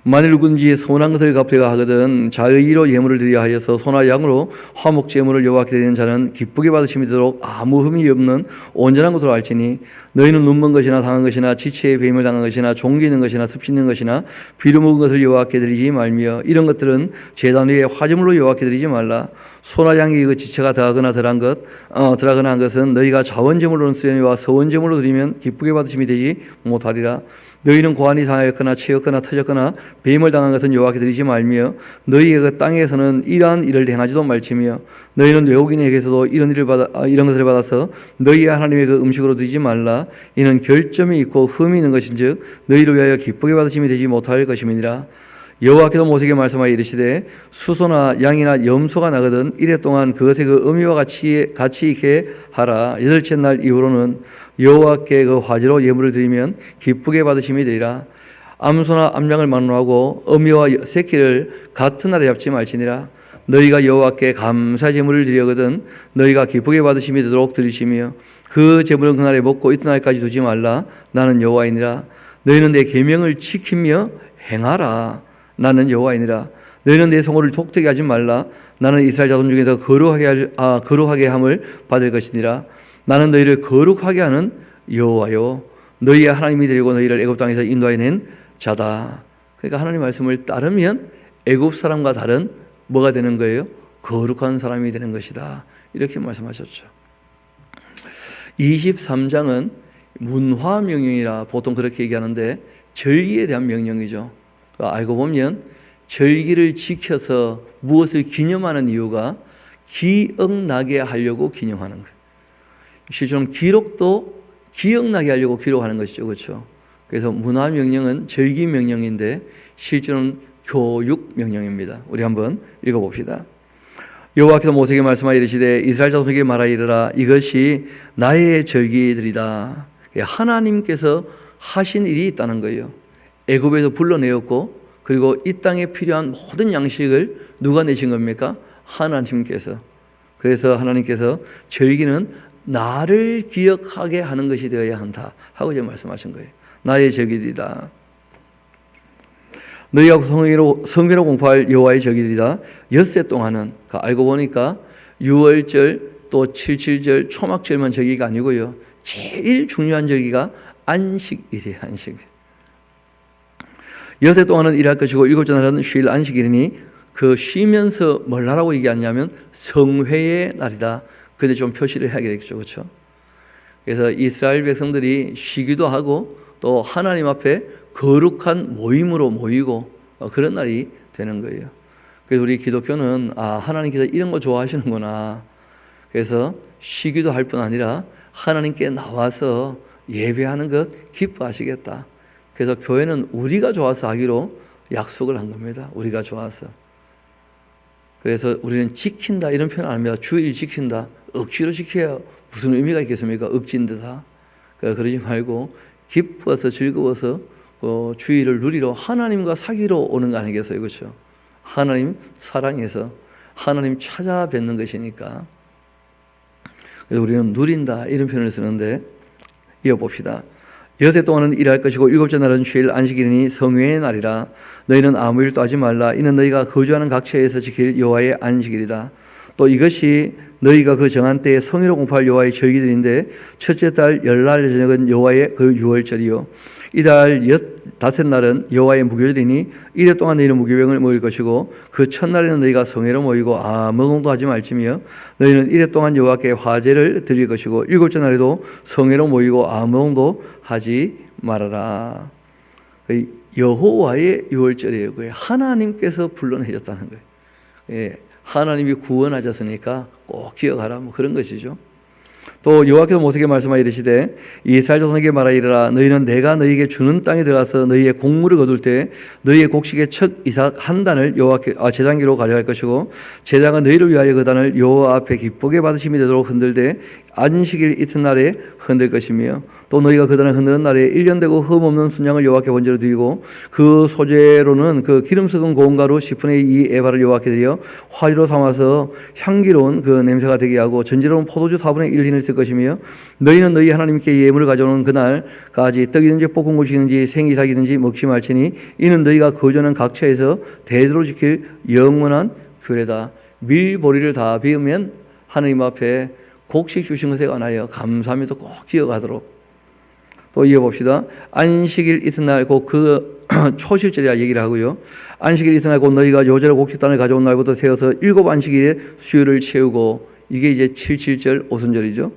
만일 누구든지 선한 것을 갚으려 하거든 자의로 예물을 드리려 하여서 소나 양으로 화목제 예물을 여호와께 드리는 자는 기쁘게 받으심이 되도록 아무 흠이 없는 온전한 것으로 알지니. 너희는 눈먼 것이나 당한 것이나 지체에 배임을 당한 것이나 종기 있는 것이나 습 씻는 것이나 비루 먹은 것을 여호와께 드리지 말며 이런 것들은 제단 위에 화제물로 여호와께 드리지 말라. 소나 양이 그 지체가 더하거나 덜하거나 한 것은 너희가 자원제물로는 쓰려니와 서원제물로 드리면 기쁘게 받으심이 되지 못하리라. 너희는 고환이 상하였거나 치였거나 터졌거나 배임을 당한 것은 여호와께 드리지 말며 너희의 그 땅에서는 이러한 일을 행하지도 말지며 너희는 외국인에게서도 이런 것을 받아서 너희의 하나님의 그 음식으로 드리지 말라. 이는 결점이 있고 흠이 있는 것인즉 너희를 위하여 기쁘게 받으심이 되지 못할 것임이니라. 여호와께서 모세에게 말씀하여 이르시되 수소나 양이나 염소가 나거든 이래 동안 그것의 그 어미와 같이 있게 하라. 여덟째 날 이후로는 여호와께 그 화제로 예물을 드리면 기쁘게 받으심이 되리라. 암소나 암양을 만노하고 어미와 새끼를 같은 날에 잡지 말지니라. 너희가 여호와께 감사 제물을 드리거든 너희가 기쁘게 받으심이 되도록 드리시며 그 제물은 그날에 먹고 이튿날까지 두지 말라. 나는 여호와이니라. 너희는 내 계명을 지키며 행하라. 나는 여호와이니라. 너희는 내 성호를 독되게 하지 말라. 나는 이스라엘 자손 중에서 거룩하게 함을 받을 것이니라. 나는 너희를 거룩하게 하는 여호와요 너희의 하나님이 되고 너희를 애굽 땅에서 인도하여 낸 자다. 그러니까 하나님 말씀을 따르면 애굽 사람과 다른 뭐가 되는 거예요? 거룩한 사람이 되는 것이다. 이렇게 말씀하셨죠. 23장은 문화 명령이라 보통 그렇게 얘기하는데 절기에 대한 명령이죠. 알고 보면 절기를 지켜서 무엇을 기념하는 이유가 기억나게 하려고 기념하는 거예요. 실제로 기록도 기억나게 하려고 기록하는 것이죠. 그렇죠? 그래서 문화 명령은 절기 명령인데 실제로는 교육 명령입니다. 우리 한번 읽어봅시다. 여호와께서 모세에게 말씀하여 이르시되 이스라엘 자손에게 말하여 이르라. 이것이 나의 절기들이다. 하나님께서 하신 일이 있다는 거예요. 애굽에서 불러내었고 그리고 이 땅에 필요한 모든 양식을 누가 내신 겁니까? 하나님께서. 그래서 하나님께서 절기는 나를 기억하게 하는 것이 되어야 한다 하고 이제 말씀하신 거예요. 나의 절기들이다. 너희가 성회로 공포할 여호와의 절기들이다. 엿새 동안은 알고 보니까 6월절 또 77절 초막절만 절기가 아니고요. 제일 중요한 절기가 안식일이에요. 안식일. 엿새 동안은 일할 것이고 일곱째 날은 쉴 안식일이니 그 쉬면서 뭘 하라고 얘기하냐면 성회의 날이다. 그런데 좀 표시를 해야겠죠. 그렇죠? 그래서 이스라엘 백성들이 쉬기도 하고 또 하나님 앞에 거룩한 모임으로 모이고 그런 날이 되는 거예요. 그래서 우리 기독교는 하나님께서 이런 거 좋아하시는구나. 그래서 쉬기도 할 뿐 아니라 하나님께 나와서 예배하는 것 기뻐하시겠다. 그래서 교회는 우리가 좋아서 하기로 약속을 한 겁니다. 우리가 좋아서. 그래서 우리는 지킨다 이런 표현 안 합니다. 주일 지킨다. 억지로 지켜야 무슨 의미가 있겠습니까? 억지인 듯하. 그러지 말고 기뻐서 즐거워서 주일을 누리러 하나님과 사귀러 오는 거 아니겠어요? 그렇죠? 하나님 사랑해서 하나님 찾아뵙는 것이니까. 그래서 우리는 누린다 이런 표현을 쓰는데 이어봅시다. 엿새 동안은 일할 것이고 일곱째 날은 쉴 안식일이니 성회의 날이라. 너희는 아무 일도 하지 말라. 이는 너희가 거주하는 각처에서 지킬 여호와의 안식일이다. 또 이것이 너희가 그 정한 때에 성의로 공포할 여호와의 절기들인데 첫째 달 열날 저녁은 여호와의 그 유월절이요 이달 다섯 날은 여호와의 무교절이니 이래 동안 너희는 무교병을 먹을 것이고 그 첫날에는 너희가 성회로 모이고 아무 노동도 하지 말지며 너희는 이래 동안 여호와께 화제를 드릴 것이고 일곱째 날에도 성회로 모이고 아무 노동도 하지 말아라. 여호와의 유월절이에요. 하나님께서 불러내셨다는 거예요. 예, 하나님이 구원하셨으니까 꼭 기억하라 뭐 그런 것이죠. 또 여호와께서 모세에게 말씀하여 이르시되 이스라엘 자손에게 말하이르라 너희는 내가 너희에게 주는 땅에 들어가서 너희의 곡물을 거둘 때 너희의 곡식의 첫 이삭 한 단을 여호와께 제단기로 가져갈 것이고 제단은 너희를 위하여 그 단을 여호와 앞에 기쁘게 받으심이 되도록 흔들되 안식일 이튿날에 흔들 것이며 또 너희가 그 단을 흔드는 날에 1년 되고 흠 없는 순양을 여호와께 번제로 드리고 그 소재로는 그 기름 섞은 고운 가루 10분의 2 에바를 여호와께 드려 화유로 삼아서 향기로운 그 냄새가 되게 하고 전제로는 포도주 4분의 1 흰을 쓸 것이며 너희는 너희 하나님께 예물을 가져오는 그날까지 떡이든지 볶은 것이든지 생이삭이든지 먹지 말지니 이는 너희가 거주하는 각처에서 대대로 지킬 영원한 규례다. 밀보리를 다 비우면 하나님 앞에 곡식 주신 것에 관하여 감사하면서 꼭 기억하도록. 또 이어봅시다. 안식일 이튿날 곧 그 초실절이라 얘기를 하고요. 안식일 이튿날 곧 너희가 요제로 곡식단을 가져온 날부터 세어서 7 안식일에 수요를 채우고 이게 이제 77절 오순절이죠.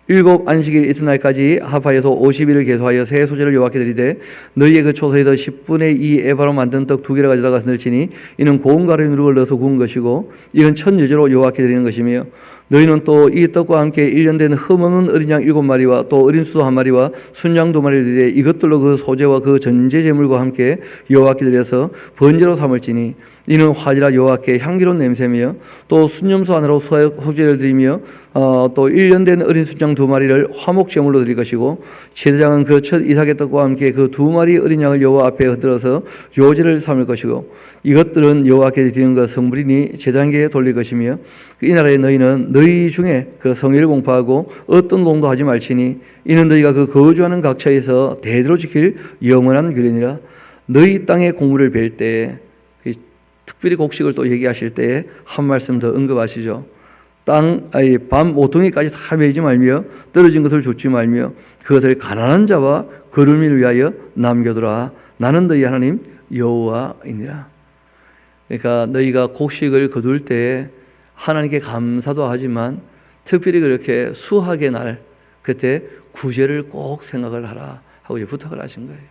7 안식일 이튿날까지 합하여서 50일을 계수하여 새 소재를 여호와께 드리되 너희의 그 초소에서 10분의 2 에바로 만든 떡 2개를 가져다가 흔들지니 이는 고운 가루에 누룩을 넣어서 구운 것이고 이는 첫 유제로 여호와께 드리는 것이며 너희는 또 이 떡과 함께 1년 된 흠없는 어린 양 7마리와 또 어린 수소 1마리와 순양 2마리를 드리되 이것들로 그 소재와 그 전제 제물과 함께 여호와께 드려서 번제로 삼을지니 이는 화제라 여호와께 향기로운 냄새며 또 순염소 하나로 속죄를 드리며 또 1년 된 어린 순양 2마리를 화목 제물로 드릴 것이고 제사장은 그 첫 이삭의 떡과 함께 그 2마리 어린 양을 여호와 앞에 흩들어서 요제를 삼을 것이고 이것들은 여호와께 드리는 것 성물이니 제사장에게 돌릴 것이며 이날에 너희는 너희 중에 그 성의를 공포하고 어떤 노동도 하지 말지니 이는 너희가 그 거주하는 각처에서 대대로 지킬 영원한 규례니라. 너희 땅의 곡물을 벨 때에 특별히 곡식을 또 얘기하실 때에 한 말씀 더 언급하시죠. 밤 모퉁이까지 다 베지 말며 떨어진 것을 줍지 말며 그것을 가난한 자와 거름을 위하여 남겨두라. 나는 너희 하나님 여호와이니라. 그러니까 너희가 곡식을 거둘 때 하나님께 감사도 하지만 특별히 그렇게 수학의 날 그때 구제를 꼭 생각을 하라 하고 부탁을 하신 거예요.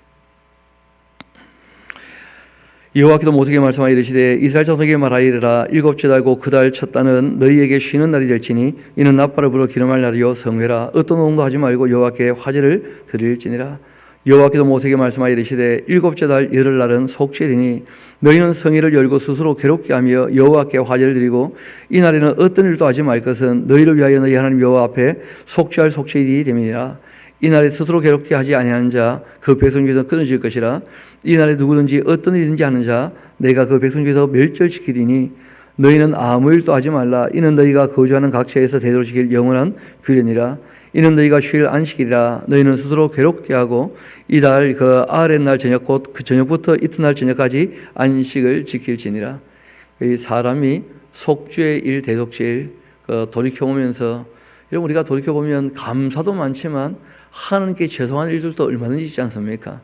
여호와께서 모세에게 말씀하여 이르시되 이스라엘 자손에게 말하이르라 7째 달고 그 달 첫 달은 너희에게 쉬는 날이 될지니 이는 나팔을 불어 기름할 날이요 성회라 어떤 노동도 하지 말고 여호와께 화제를 드릴지니라. 여호와께서 모세에게 말씀하여 이르시되 7째 달 열흘날은 속죄리니 너희는 성회를 열고 스스로 괴롭게 하며 여호와께 화제를 드리고 이 날에는 어떤 일도 하지 말 것은 너희를 위하여 너희 하나님 여호와 앞에 속죄할 속죄일이 됨이니라. 이 날에 스스로 괴롭게 하지 아니하는 자 그 백성 중에서 끊어질 것이라. 이 날에 누구든지 어떤 일인지 하는 자 내가 그 백성 중에서 멸절시키리니 너희는 아무 일도 하지 말라. 이는 너희가 거주하는 각처에서 대대로 지킬 영원한 규례니라. 이는 너희가 쉴 안식이라. 너희는 스스로 괴롭게 하고 이달 그 아랫 날 저녁 곧 그 저녁부터 이튿날 저녁까지 안식을 지킬지니라. 이 사람이 속죄일 대속죄일 돌이켜보면서 여러분 우리가 돌이켜보면 감사도 많지만 하나님께 죄송한 일들도 얼마든지 있지 않습니까?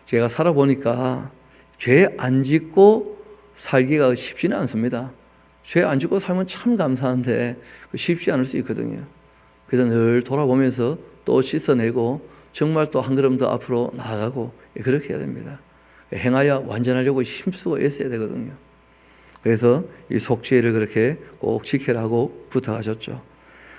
제가 살아보니까 죄 안 짓고 살기가 쉽지는 않습니다. 죄 안 짓고 살면 참 감사한데 쉽지 않을 수 있거든요. 그래서 늘 돌아보면서 또 씻어내고 정말 또 한 걸음 더 앞으로 나아가고 그렇게 해야 됩니다. 행하여 완전하려고 힘쓰고 애써야 되거든요. 그래서 이 속죄를 그렇게 꼭 지켜라고 부탁하셨죠.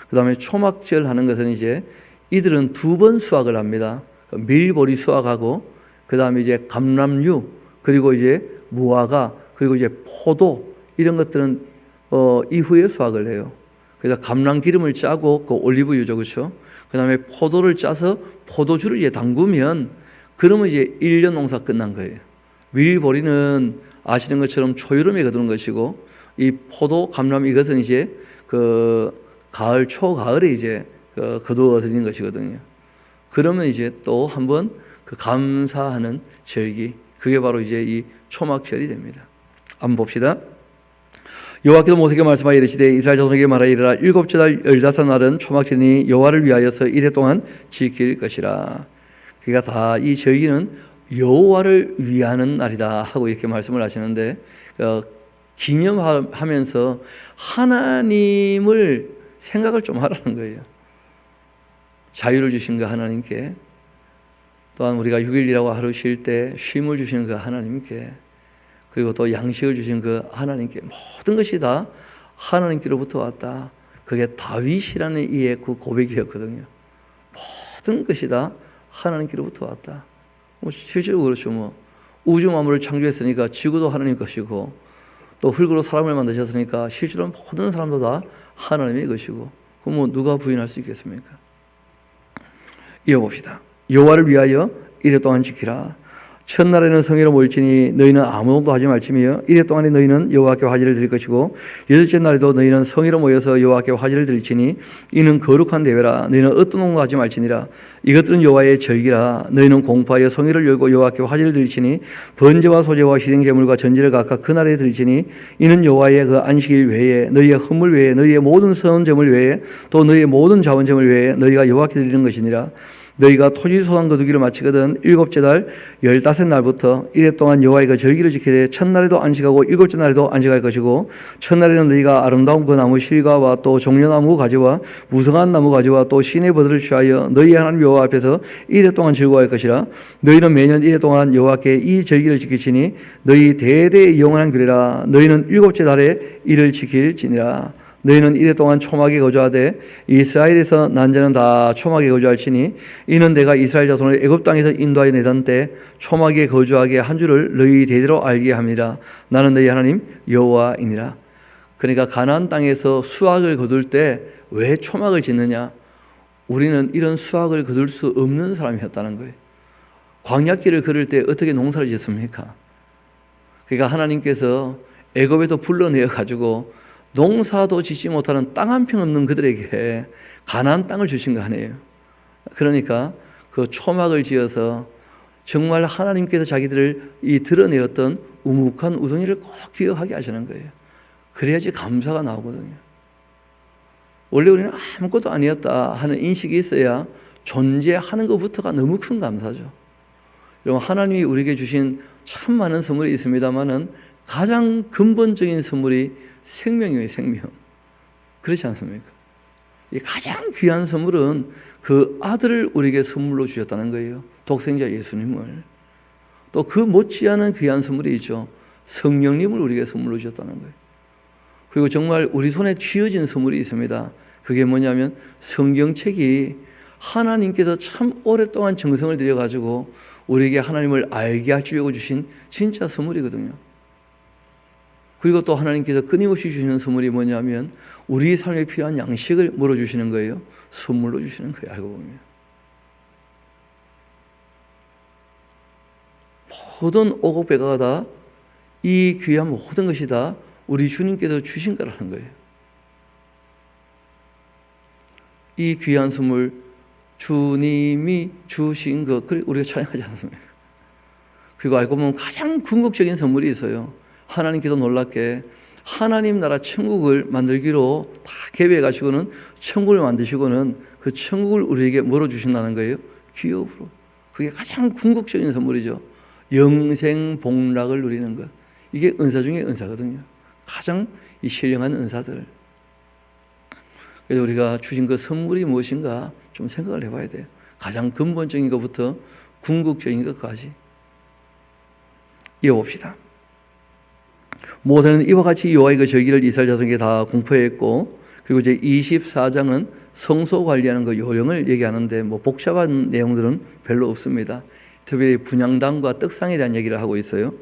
그 다음에 초막절 하는 것은 이제 이들은 2번 수확을 합니다. 밀보리 수확하고 그 다음에 이제 감람류 그리고 이제 무화과 그리고 이제 포도 이런 것들은 이후에 수확을 해요. 그래서 감람 기름을 짜고 그 올리브유죠, 그렇죠? 그 다음에 포도를 짜서 포도주를 이제 담그면 그러면 이제 1년 농사 끝난 거예요. 밀보리는 아시는 것처럼 초여름에 거두는 것이고 이 포도, 감람 이것은 이제 그 가을, 초가을에 이제 거두어 드리는 것이거든요. 그러면 이제 또 한번 그 감사하는 절기, 그게 바로 이제 이 초막절이 됩니다. 한번 봅시다. 여호와께서 모세에게 말씀하여 이르시되 이스라엘 자손에게 말하이르라 일곱째 달 15날은 초막절이니 여호와를 위하여서 이래 동안 지킬 것이라. 그러니까 다 이 절기는 여호와를 위하는 날이다 하고 이렇게 말씀을 하시는데 기념하면서 하나님을 생각을 좀 하라는 거예요. 자유를 주신 그 하나님께, 또한 우리가 6일이라고 하루 쉴 때 쉼을 주시는 그 하나님께, 그리고 또 양식을 주신 그 하나님께, 모든 것이 다 하나님께로부터 왔다. 그게 다윗이라는 이의 그 고백이었거든요. 모든 것이 다 하나님께로부터 왔다. 실제로 그렇죠. 우주 만물을 창조했으니까 지구도 하나님 것이고, 또 흙으로 사람을 만드셨으니까 실제로 모든 사람도 다 하나님의 것이고, 그럼 누가 부인할 수 있겠습니까? 이어봅시다. 여호와를 위하여 이래 동안 지키라. 첫날에는 성회로 모일지니 너희는 아무것도 하지 말지며 이래 동안에 너희는 여호와께 화제를 드릴 것이고 여덟째 날에도 너희는 성회로 모여서 여호와께 화제를 드릴지니 이는 거룩한 대회라. 너희는 어떤 공도 하지 말지니라. 이것들은 여호와의 절기라. 너희는 공포하여 성회를 열고 여호와께 화제를 드릴지니 번제와 소제와 희생제물과 전제를 각각 그날에 드릴지니 이는 여호와의 그 안식일 외에 너희의 헌물 외에 너희의 모든 선제물 외에 또 너희의 모든 자원제물 외에 너희가 여호와께 드리는 것이니라. 너희가 토지 소산 거두기를 마치거든 일곱째 달 15날부터 이래 동안 여호와의 그 절기를 지키되 첫날에도 안식하고 일곱째 날에도 안식할 것이고 첫날에는 너희가 아름다운 그 나무 실과와 또 종려나무 가지와 무성한 나무 가지와 또 신의 버들을 취하여 너희 하나님 여호와 앞에서 이래 동안 즐거워할 것이라. 너희는 매년 이래 동안 여호와께 이 절기를 지키시니 너희 대대의 영원한 규례라. 너희는 일곱째 달에 이를 지킬지니라. 너희는 이래 동안 초막에 거주하되 이스라엘에서 난 자는 다 초막에 거주할지니 이는 내가 이스라엘 자손을 애굽 땅에서 인도하여 내던 때 초막에 거주하게 한 줄을 너희 대대로 알게 합니다. 나는 너희 하나님 여호와이니라. 그러니까 가나안 땅에서 수확을 거둘 때 왜 초막을 짓느냐? 우리는 이런 수확을 거둘 수 없는 사람이었다는 거예요. 광야길을 걸을 때 어떻게 농사를 짓습니까? 그러니까 하나님께서 애굽에서 불러내어 가지고 농사도 짓지 못하는 땅 한 평 없는 그들에게 가나안 땅을 주신 거 아니에요. 그러니까 그 초막을 지어서 정말 하나님께서 자기들을 드러내었던 우묵한 우덩이를 꼭 기억하게 하시는 거예요. 그래야지 감사가 나오거든요. 원래 우리는 아무것도 아니었다 하는 인식이 있어야 존재하는 것부터가 너무 큰 감사죠. 여러분, 하나님이 우리에게 주신 참 많은 선물이 있습니다만은 가장 근본적인 선물이 생명이에요. 생명. 그렇지 않습니까? 이 가장 귀한 선물은 그 아들을 우리에게 선물로 주셨다는 거예요. 독생자 예수님을. 또 그 못지않은 귀한 선물이 있죠. 성령님을 우리에게 선물로 주셨다는 거예요. 그리고 정말 우리 손에 쥐어진 선물이 있습니다. 그게 뭐냐면 성경책이 하나님께서 참 오랫동안 정성을 들여가지고 우리에게 하나님을 알게 하시려고 주신 진짜 선물이거든요. 그리고 또 하나님께서 끊임없이 주시는 선물이 뭐냐면 우리 삶에 필요한 양식을 물어주시는 거예요. 선물로 주시는 거예요. 알고 보면. 모든 오곡배가 다 이 귀한 모든 것이 다 우리 주님께서 주신 거라는 거예요. 이 귀한 선물 주님이 주신 것, 그래 우리가 찬양하지 않습니까? 그리고 알고 보면 가장 궁극적인 선물이 있어요. 하나님께서 놀랍게 하나님 나라 천국을 만들기로 다 계획해 가지고는 천국을 만드시고는 그 천국을 우리에게 뭐로 주신다는 거예요? 기업으로. 그게 가장 궁극적인 선물이죠. 영생 복락을 누리는 것. 이게 은사 중에 은사거든요. 가장 이 신령한 은사들. 그래서 우리가 주신 그 선물이 무엇인가 좀 생각을 해봐야 돼요. 가장 근본적인 것부터 궁극적인 것까지. 이어봅시다. 모세는 이와 같이 여호와의 그 절기를 이스라엘 자손에게 다 공포했고, 그리고 이제 24장은 성소 관리하는 그 요령을 얘기하는데 뭐 복잡한 내용들은 별로 없습니다. 특별히 분향단과 떡상에 대한 얘기를 하고 있어요.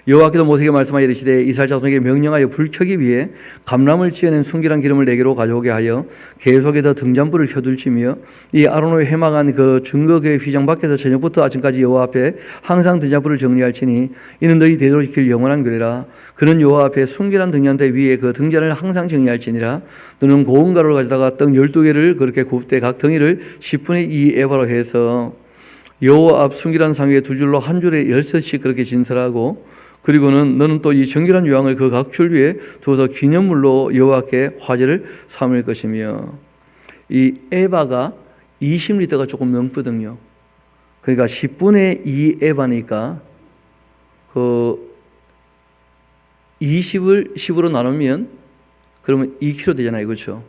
여호와께서 모세에게 말씀하여 이르시되 이스라엘 자손에게 명령하여 불 켜기 위해 감람을 지어낸 순결한 기름을 내게로 가져오게 하여 계속해서 등잔불을 켜둘지며 이 아론의 회막한 그 증거궤 휘장 밖에서 저녁부터 아침까지 여호와 앞에 항상 등잔불을 정리할지니 이는 너희 대대로 지킬 영원한 규례라. 그는 여호와 앞에 순결한 등잔대 위에 그 등잔을 항상 정리할지니라. 너는 고운 가루를 가져다가 떡 12개를 그렇게 굽되 각 덩이를 10분의 2 에바로 해서 여호와 앞 순결한 상 위에 두 줄로 한 줄에 16씩 그렇게 진설하고 그리고는 너는 또 이 정결한 유황을 그 각줄 위에 두어서 기념물로 여호와께 화제를 삼을 것이며. 이 에바가 20리터가 조금 넘거든요. 그러니까 10분의 2 에바니까 그 20을 10으로 나누면 그러면 2kg 되잖아요. 그렇죠?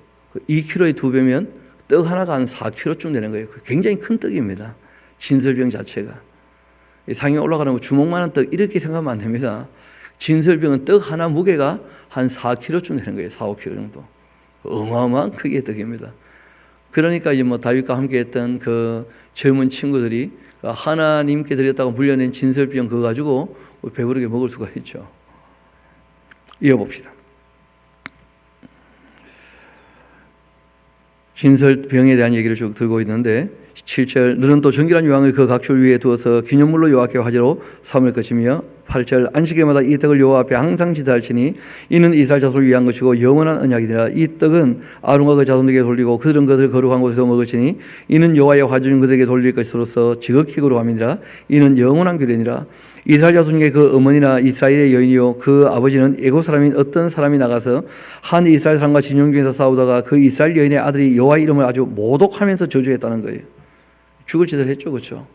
2kg의 2배면 떡 하나가 한 4kg쯤 되는 거예요. 굉장히 큰 떡입니다. 진설병 자체가. 상에 올라가는 거 주먹만한 떡 이렇게 생각하면 안 됩니다. 진설병은 떡 하나 무게가 한 4kg쯤 되는 거예요. 4, 5kg 정도. 어마어마한 크기의 떡입니다. 그러니까 이제 뭐 다윗과 함께 했던 그 젊은 친구들이 하나님께 드렸다고 물려낸 진설병 그거 가지고 배부르게 먹을 수가 있죠. 이어봅시다. 진설병에 대한 얘기를 쭉 들고 있는데 7절 너는 또 정결한 유황을 그 각줄 위에 두어서 기념물로 여호와께 화제로 삼을 것이며 8절 안식일마다 이 떡을 여호와 앞에 항상 지달치니 이는 이스라엘 자손을 위한 것이고 영원한 언약이니라. 이 떡은 아론과 그 자손에게 돌리고 그들은 그들 거룩한 곳에서 먹을지니 이는 여호와의 화제는 그들에게 돌릴 것으로서 지극히 거룩함이니라. 이는 영원한 규례니라. 이스라엘 자손 중에 그 어머니나 이스라엘의 여인이요 그 아버지는 애굽 사람인 어떤 사람이 나가서 한 이스라엘 사람과 진영 중에서 싸우다가 그 이스라엘 여인의 아들이 여호와의 이름을 아주 모독하면서 저주했다는 거예요. 죽을 짓을 했죠. 그렇죠?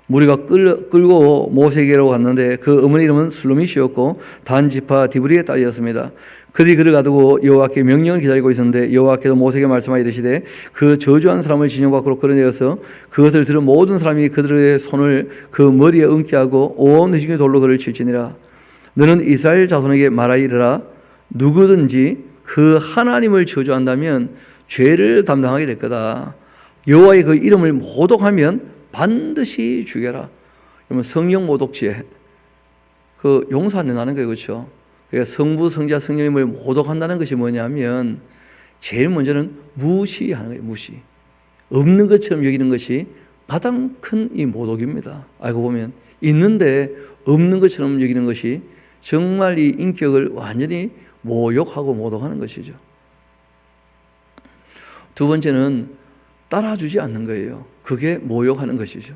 무리가 끌고 모세에게로 갔는데 그 어머니 이름은 슬로밋이었고 단 지파 디브리의 딸이었습니다. 그들이 그를 가두고 여호와께 명령을 기다리고 있었는데 여호와께서 모세에게 말씀하여 이르시되 그 저주한 사람을 진영 밖으로 끌어내어서 그것을 들은 모든 사람이 그들의 손을 그 머리에 얹게 하고 온 회중의 돌로 그를 칠지니라. 너는 이스라엘 자손에게 말하이르라. 누구든지 그 하나님을 저주한다면 죄를 담당하게 될 거다. 여호와의 그 이름을 모독하면 반드시 죽여라. 그러면 성령 모독죄 그 용서 안 된다는 거예요. 그렇죠? 그러니까 성부, 성자, 성령님을 모독한다는 것이 뭐냐면 제일 먼저는 무시하는 거예요. 무시. 없는 것처럼 여기는 것이 가장 큰 이 모독입니다. 알고 보면 있는데 없는 것처럼 여기는 것이 정말 이 인격을 완전히 모욕하고 모독하는 것이죠. 두 번째는 따라주지 않는 거예요. 그게 모욕하는 것이죠.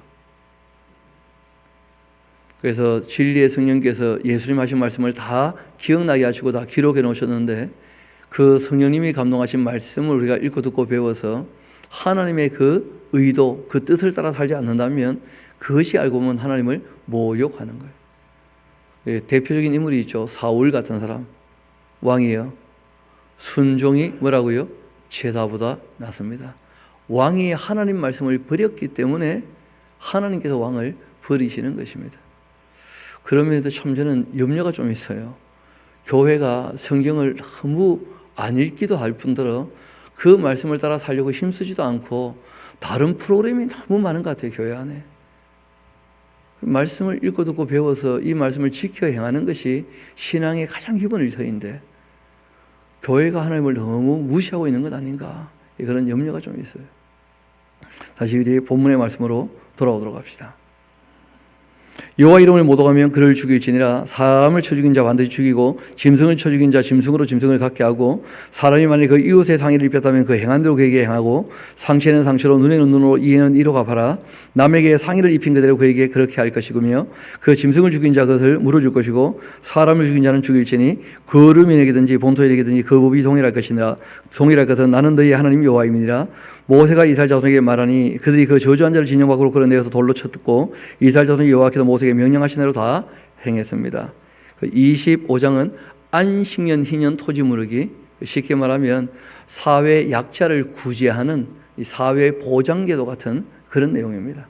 그래서 진리의 성령께서 예수님 하신 말씀을 다 기억나게 하시고 다 기록해 놓으셨는데 그 성령님이 감동하신 말씀을 우리가 읽고 듣고 배워서 하나님의 그 의도, 그 뜻을 따라 살지 않는다면 그것이 알고 보면 하나님을 모욕하는 거예요. 예, 대표적인 인물이 있죠. 사울 같은 사람. 왕이에요. 순종이 뭐라고요? 제사보다 낫습니다. 왕이 하나님 말씀을 버렸기 때문에 하나님께서 왕을 버리시는 것입니다. 그러면서 참 저는 염려가 좀 있어요. 교회가 성경을 너무 안 읽기도 할 뿐더러 그 말씀을 따라 살려고 힘쓰지도 않고 다른 프로그램이 너무 많은 것 같아요. 교회 안에. 말씀을 읽고 듣고 배워서 이 말씀을 지켜 행하는 것이 신앙의 가장 기본 일서인데 교회가 하나님을 너무 무시하고 있는 것 아닌가, 그런 염려가 좀 있어요. 다시 우리 본문의 말씀으로 돌아오도록 합시다. 여호와 이름을 모독하면 그를 죽일지니라. 사람을 쳐 죽인 자 반드시 죽이고 짐승을 쳐 죽인 자 짐승으로 짐승을 갖게 하고 사람이 만일 그 이웃의 상의를 입혔다면 그 행한 대로 그에게 행하고 상체는 상체로 눈에는 눈으로 이에는 이로 갚아라. 남에게 상의를 입힌 그대로 그에게 그렇게 할 것이고며 그 짐승을 죽인 자 그것을 물어줄 것이고 사람을 죽인 자는 죽일지니 거름인에게든지 본토인에게든지 그 법이 동일할 것이니라. 동일할 것은 나는 너희 하나님 여호와임이니라. 모세가 이스라엘 자손에게 말하니 그들이 그 저주한 자를 진영 밖으로 끌어내어서 돌로 쳤고 이스라엘 자손이 여호와께서 모세에게 명령하신 대로 다 행했습니다. 25장은 안식년, 희년, 토지 무르기, 쉽게 말하면 사회 약자를 구제하는 사회 보장제도 같은 그런 내용입니다.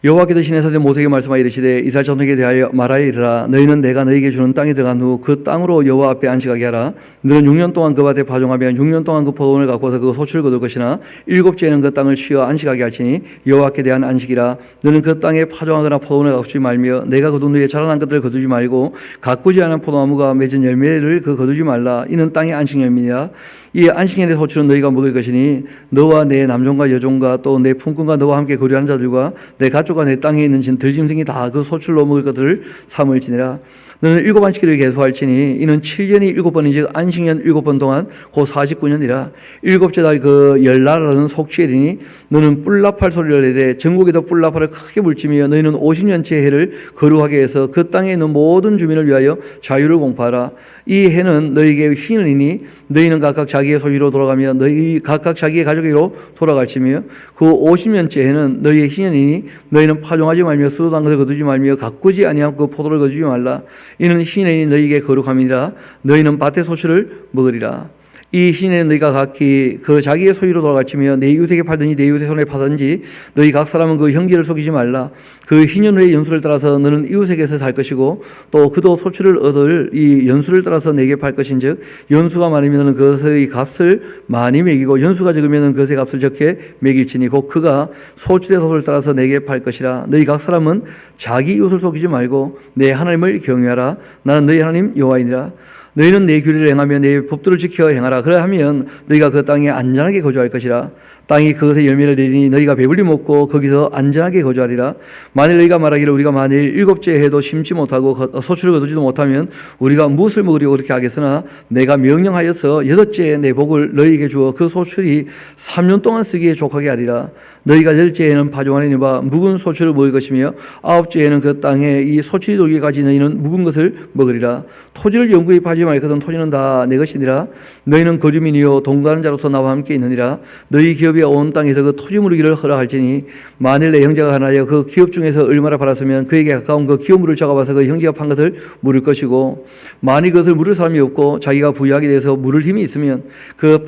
여호와께서 시내산에 모세에게 말씀하여 이르시되 이스라엘 자손에게 대하여 말하이르라. 너희는 내가 너희에게 주는 땅에 들어간 후 그 땅으로 여호와 앞에 안식하게 하라. 너는 6년 동안 그 밭에 파종하면 6년 동안 그 포도원을 갖고서 그 소출을 거둘 것이나 7째에는 그 땅을 쉬어 안식하게 할지니 여호와께 대한 안식이라. 너는 그 땅에 파종하거나 포도원을 가꾸지 말며 내가 거둔 후에 자라난 것들을 거두지 말고 가꾸지 않은 포도나무가 맺은 열매를 거두지 말라. 이는 땅의 안식년이니라. 이 안식년의 소출은 너희가 먹을 것이니 너와 내 남종과 여종과 또 내 품꾼과 너와 함께 거류하는 자들과 내 가족과 내 땅에 있는 들짐승이 다 그 소출로 먹을 것들을 삼을지니라. 너는 7안식일을 계수할지니 이는 7년이 7번이즉 안식년 7번 동안 곧 49년이라. 7째 달 그 열날은 속죄일이니 너는 뿔나팔 소리를 내되 전국에도 뿔나팔을 크게 불지며 너희는 50년째 해를 거룩하게 해서 그 땅에 있는 모든 주민을 위하여 자유를 공포하라. 이 해는 너희에게 희년이니 너희는 각각 자기의 소유로 돌아가며 너희 각각 자기의 가족에게로 돌아갈지며 그 50년째 해는 너희의 희년이니 너희는 파종하지 말며 수도단 것을 거두지 말며 가꾸지 아니하고 그 포도를 거두지 말라. 이는 희년이 너희에게 거룩함이라. 너희는 밭의 소출을 먹으리라. 이 희년에 너희가 각기 그 자기의 소유로 돌아갈지며 내 이웃에게 팔든지 내 이웃의 손에 파든지 너희 각 사람은 그 형제를 속이지 말라. 그 희년 후의 연수를 따라서 너는 이웃에게서 살 것이고 또 그도 소출을 얻을 이 연수를 따라서 내게 팔 것인즉 연수가 많으면 그것의 값을 많이 매기고 연수가 적으면 그것의 값을 적게 매길지니 곧 그가 소출의 소를 따라서 내게 팔 것이라. 너희 각 사람은 자기 이웃을 속이지 말고 내 하나님을 경외하라. 나는 너희 하나님 여호와이니라. 너희는 내 규례를 행하며 내 법도를 지켜 행하라. 그러하면 너희가 그 땅에 안전하게 거주할 것이라. 땅이 그것의 열매를 내리니 너희가 배불리 먹고 거기서 안전하게 거주하리라. 만일 너희가 말하기를 우리가 만일 7째 해도 심지 못하고 소출을 거두지도 못하면 우리가 무엇을 먹으려고 그렇게 하겠으나 내가 명령하여서 6째 해 내 복을 너희에게 주어 그 소출이 3년 동안 쓰기에 족하게 하리라. 너희가 10째에는 파종하는 바 묵은 소출을 먹을 것이며 9째에는 그 땅에 이 소출이 돌기까지 너희는 묵은 것을 먹으리라. 토지를 영구히 파지 말거든 토지는 다 내 것이니라. 너희는 거주민이요 동거하는 자로서 나와 함께 있느니라. 너희 기업이 온 땅에서 그 토지 무르기를 허락할지니 만일 내 형제가 하나여 그 기업 중에서 얼마나 팔았으면 그에게 가까운 그 기업 물을 잡아와서 그 형제가 판 것을 물을 것이고 만일 그것을 물을 사람이 없고 자기가 부유하게 돼서 물을 힘이 있으면 그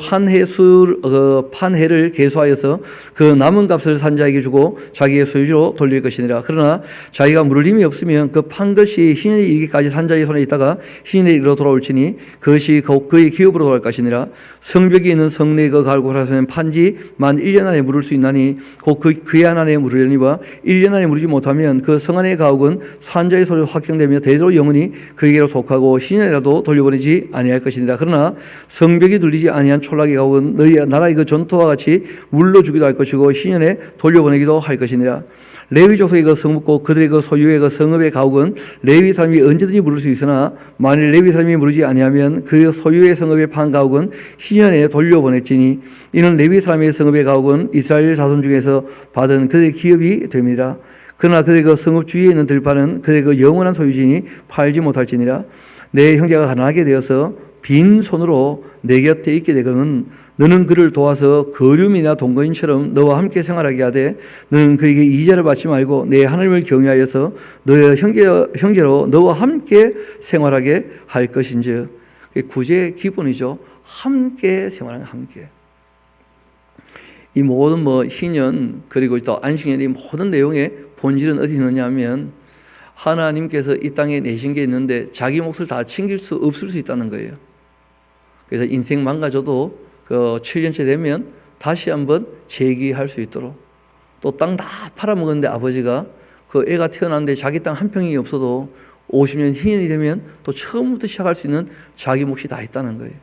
판해를 계수하여서 그 남은 값을 산자에게 주고 자기의 소유로 돌릴 것이니라. 그러나 자기가 물을 힘이 없으면 그 판 것이 희년이 이르기까지 산자의 손에 있다가 희년에 이르러 돌아올지니 그것이 그의 기업으로 돌아갈 것이니라. 성벽이 있는 성내에 그 갈고 하면 판지 만 1년 안에 물을 수 있나니 곧 그의 안에 물으려니와 1년 안에 물지 못하면 그 성 안의 가옥은 산자의 소리로 확정되며 대대로 영원히 그에게로 속하고 희년이라도 돌려보내지 아니할 것이니라. 그러나 성벽이 눌리지 아니한 촌락의 가옥은 너희 나라의 그 전토와 같이 물로 주기도 할 것이고 희년에 돌려보내기도 할 것이니라. 레위 족속의 그 성읍고 그들의 그 소유의 그 성읍의 가옥은 레위 사람이 언제든지 물을 수 있으나 만일 레위 사람이 물지 아니하면 그 소유의 성읍의 판 가옥은 희년에 돌려보냈지니 이는 레위 사람의 성읍의 가옥은 이스라엘 자손 중에서 받은 그들의 기업이 됩니다. 그러나 그들의 그 성읍 주위에 있는 들판은 그들의 그 영원한 소유지니 팔지 못할지니라. 내 형제가 가난하게 되어서 빈 손으로 내 곁에 있게 되거든 너는 그를 도와서 거류민이나 동거인처럼 너와 함께 생활하게 하되 너는 그에게 이자를 받지 말고 내 하나님을 경외하여서 너의 형제로 너와 함께 생활하게 할 것인즉 구제의 기본이죠. 함께 생활하는 함께. 이 모든 희년 그리고 또 안식년의 모든 내용의 본질은 어디 있느냐 하면 하나님께서 이 땅에 내신 게 있는데 자기 몫을 다 챙길 수 없을 수 있다는 거예요. 그래서 인생 망가져도 그 7년째 되면 다시 한번 재기할 수 있도록 또 땅 다 팔아먹었는데 아버지가 그 애가 태어났는데 자기 땅 한 평이 없어도 50년 희년이 되면 또 처음부터 시작할 수 있는 자기 몫이 다 있다는 거예요.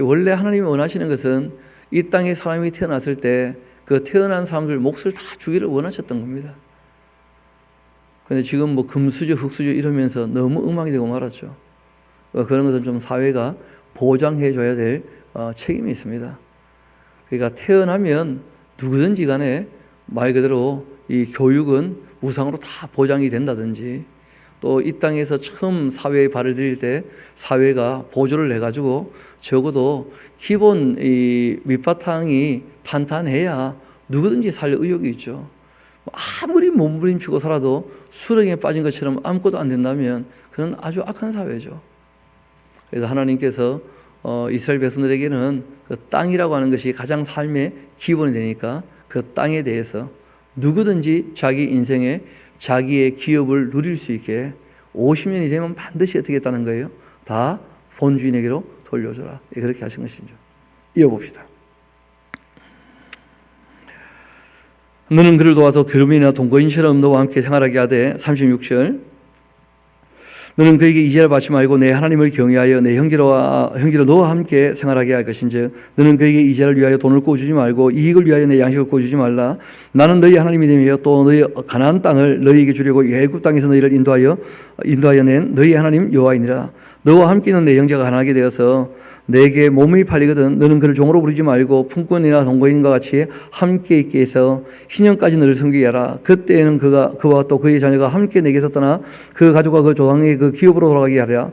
원래 하나님이 원하시는 것은 이 땅에 사람이 태어났을 때 그 태어난 사람들 몫을 다 주기를 원하셨던 겁니다. 그런데 지금 금수저 흙수저 이러면서 너무 엉망이 되고 말았죠. 그런 것은 좀 사회가 보장해 줘야 될 책임이 있습니다. 그러니까 태어나면 누구든지 간에 말 그대로 이 교육은 우상으로 다 보장이 된다든지 또 이 땅에서 처음 사회에 발을 들일 때 사회가 보조를 해가지고 적어도 기본 이 밑바탕이 탄탄해야 누구든지 살 의욕이 있죠. 아무리 몸부림치고 살아도 수렁에 빠진 것처럼 아무것도 안 된다면 그건 아주 악한 사회죠. 그래서 하나님께서 이스라엘 백성들에게는 그 땅이라고 하는 것이 가장 삶의 기본이 되니까 그 땅에 대해서 누구든지 자기 인생에 자기의 기업을 누릴 수 있게 50년이 되면 반드시 어떻게 했다는 거예요? 다 본주인에게로 돌려줘라. 그렇게 하신 것이죠. 이어봅시다. 너는 그를 도와서 거류민이나 동거인처럼 너와 함께 생활하게 하되 36절 너는 그에게 이제를 받지 말고 내 하나님을 경외하여 내 형제로 너와 함께 생활하게 할 것인즉 너는 그에게 이제를 위하여 돈을 꿔주지 말고 이익을 위하여 내 양식을 꿔주지 말라. 나는 너희 하나님이 되며 또 너희 가나안 땅을 너희에게 주려고 애굽 땅에서 너희를 인도하여 낸 너희 하나님 여호와이니라. 너와 함께 있는 내 형제가 가난하게 되어서 내게 몸이 팔리거든 너는 그를 종으로 부르지 말고 품꾼이나 동거인과 같이 함께 있게 해서 희년까지 너를 섬기게 하라. 그때에는 그와 또 그의 자녀가 함께 내게서 떠나 그 가족과 그 조상의 그 기업으로 돌아가게 하랴.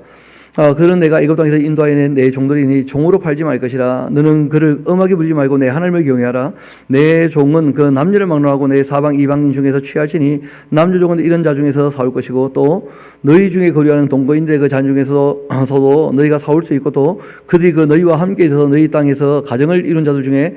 그는 내가 애굽 땅에서 인도하여 낸 내 종들이니 종으로 팔지 말 것이라. 너는 그를 엄하게 부르지 말고 내 하나님을 경외하라. 내 종은 그 남녀를 막론하고 내 사방 이방인 중에서 취할지니 남녀 종은 이런 자 중에서 사올 것이고 또 너희 중에 거류하는 동거인들의 그 자녀 중에서도 너희가 사올 수 있고 또 그들이 그 너희와 함께 있어서 너희 땅에서 가정을 이룬 자들 중에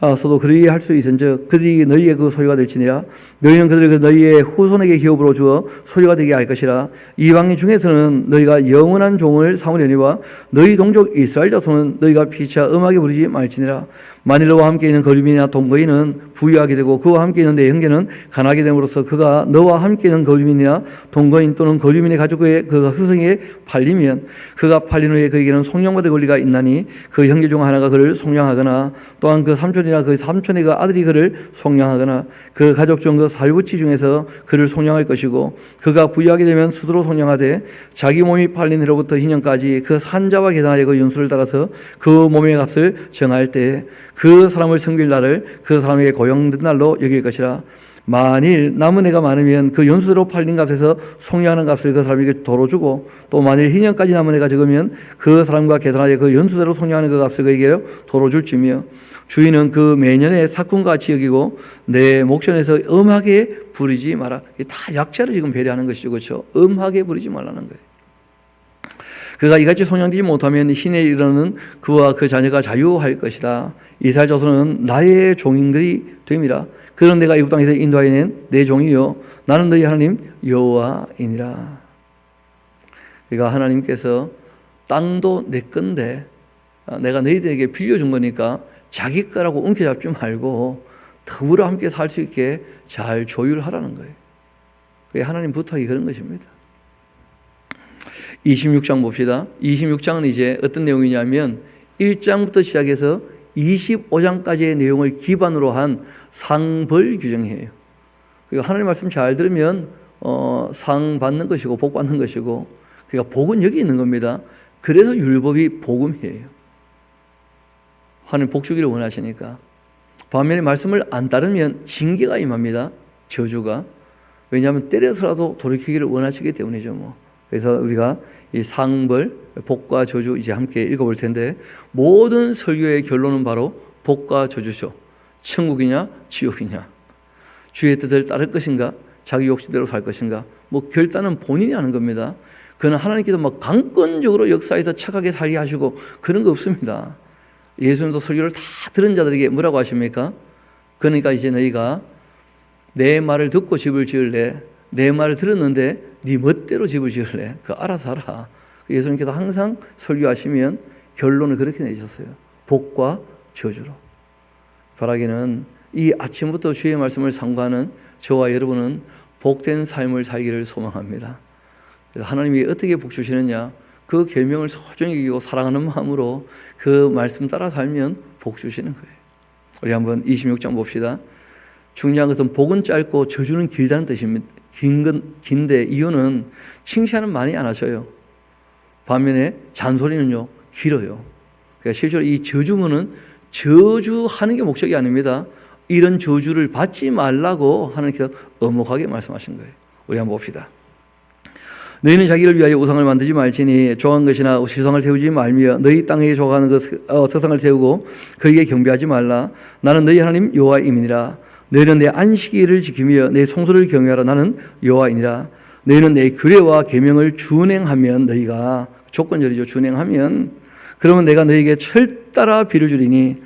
서도 그리 할 수 있은즉 그들이 너희의 그 소유가 될지니라. 너희는 그들을 그 너희의 후손에게 기업으로 주어 소유가 되게 할 것이라. 이방인 중에서는 너희가 영원한 종을 삼으려니와 너희 동족 이스라엘 자손은 너희가 피차 음하게 부르지 말지니라. 만일 너와 함께 있는 거류민이나 동거인은 부유하게 되고 그와 함께 있는 내 형제는 가난하게 됨으로써 그가 너와 함께 있는 거류민이나 동거인 또는 거류민의 가족의 그 후손에게 팔리면 그가 팔린 후에 그에게는 속량받을 권리가 있나니 그 형제 중 하나가 그를 속량하거나 또한 그 삼촌이나 그 삼촌의 그 아들이 그를 속량하거나 그 가족 중 그 살부치 중에서 그를 속량할 것이고 그가 부유하게 되면 스스로 속량하되 자기 몸이 팔린 해로부터 희년까지 그 산자와 계산하여 그 연수를 따라서 그 몸의 값을 정할 때 그 사람을 섬길 날을 그 사람에게 고용된 날로 여길 것이라. 만일 남은 해가 많으면 그 연수대로 팔린 값에서 속량하는 값을 그 사람에게 도로 주고 또 만일 희년까지 남은 해가 적으면 그 사람과 계산하여 그 연수대로 속량하는 그 값을 그에게 도로 줄지며 주인은 그 매년의 사꾼같이 여기고 내 목전에서 엄하게 부리지 마라. 다 약자를 지금 배려하는 것이죠. 그렇죠? 엄하게 부리지 말라는 거예요. 그가 이같이 속량되지 못하면 신에 이르는 그와 그 자녀가 자유할 것이다. 이스라엘 자손은 나의 종인들이 됨이라. 그런 내가 애굽 땅에서 인도하여 낸 내 종이요 나는 너희 하나님 여호와이니라. 그러니까 하나님께서 땅도 내 건데 내가 너희들에게 빌려준 거니까 자기 거라고 움켜잡지 말고 더불어 함께 살 수 있게 잘 조율하라는 거예요. 그게 하나님 부탁이 그런 것입니다. 26장 봅시다. 26장은 이제 어떤 내용이냐면 1장부터 시작해서 25장까지의 내용을 기반으로 한 상벌 규정이에요. 그러니까 하나님 말씀 잘 들으면 상 받는 것이고 복 받는 것이고, 그러니까 복은 여기 있는 겁니다. 그래서 율법이 복음이에요. 하나님 복 주기를 원하시니까. 반면에 말씀을 안 따르면 징계가 임합니다. 저주가. 왜냐하면 때려서라도 돌이키기를 원하시기 때문이죠. 그래서 우리가 이 상벌, 복과 저주 이제 함께 읽어볼 텐데, 모든 설교의 결론은 바로 복과 저주죠. 천국이냐 지옥이냐, 주의 뜻을 따를 것인가 자기 욕심대로 살 것인가, 결단은 본인이 하는 겁니다. 그는 하나님께서 강권적으로 역사에서 착하게 살게 하시고 그런 거 없습니다. 예수님도 설교를 다 들은 자들에게 뭐라고 하십니까? 그러니까 이제 너희가 내 말을 듣고 집을 지을래, 내 말을 들었는데 네 멋대로 집을 지을래, 그거 알아서 하라. 예수님께서 항상 설교하시면 결론을 그렇게 내주셨어요. 복과 저주로. 바라기는 이 아침부터 주의 말씀을 상고하는 저와 여러분은 복된 삶을 살기를 소망합니다. 하나님이 어떻게 복 주시느냐, 그 계명을 소중히 여기고 사랑하는 마음으로 그 말씀 따라 살면 복 주시는 거예요. 우리 한번 26장 봅시다. 중요한 것은 복은 짧고 저주는 길다는 뜻입니다. 긴데 이유는 칭찬은 많이 안 하셔요. 반면에 잔소리는요 길어요. 그러니까 실제로 이 저주문은 저주하는 게 목적이 아닙니다. 이런 저주를 받지 말라고 하나님께서 엄혹하게 말씀하신 거예요. 우리 한번 봅시다. 너희는 자기를 위하여 우상을 만들지 말지니 조한 것이나 시상을 세우지 말며 너희 땅에 조각하는 그 석상을 세우고 그에게 경배하지 말라. 나는 너희 하나님 여호와이니라. 너희는 내 안식일을 지키며 내 성소를 경외하라. 나는 여호와이니라. 너희는 내 규례와 계명을 준행하면, 너희가 조건절이죠, 준행하면, 그러면 내가 너희에게 철따라 비를 주리니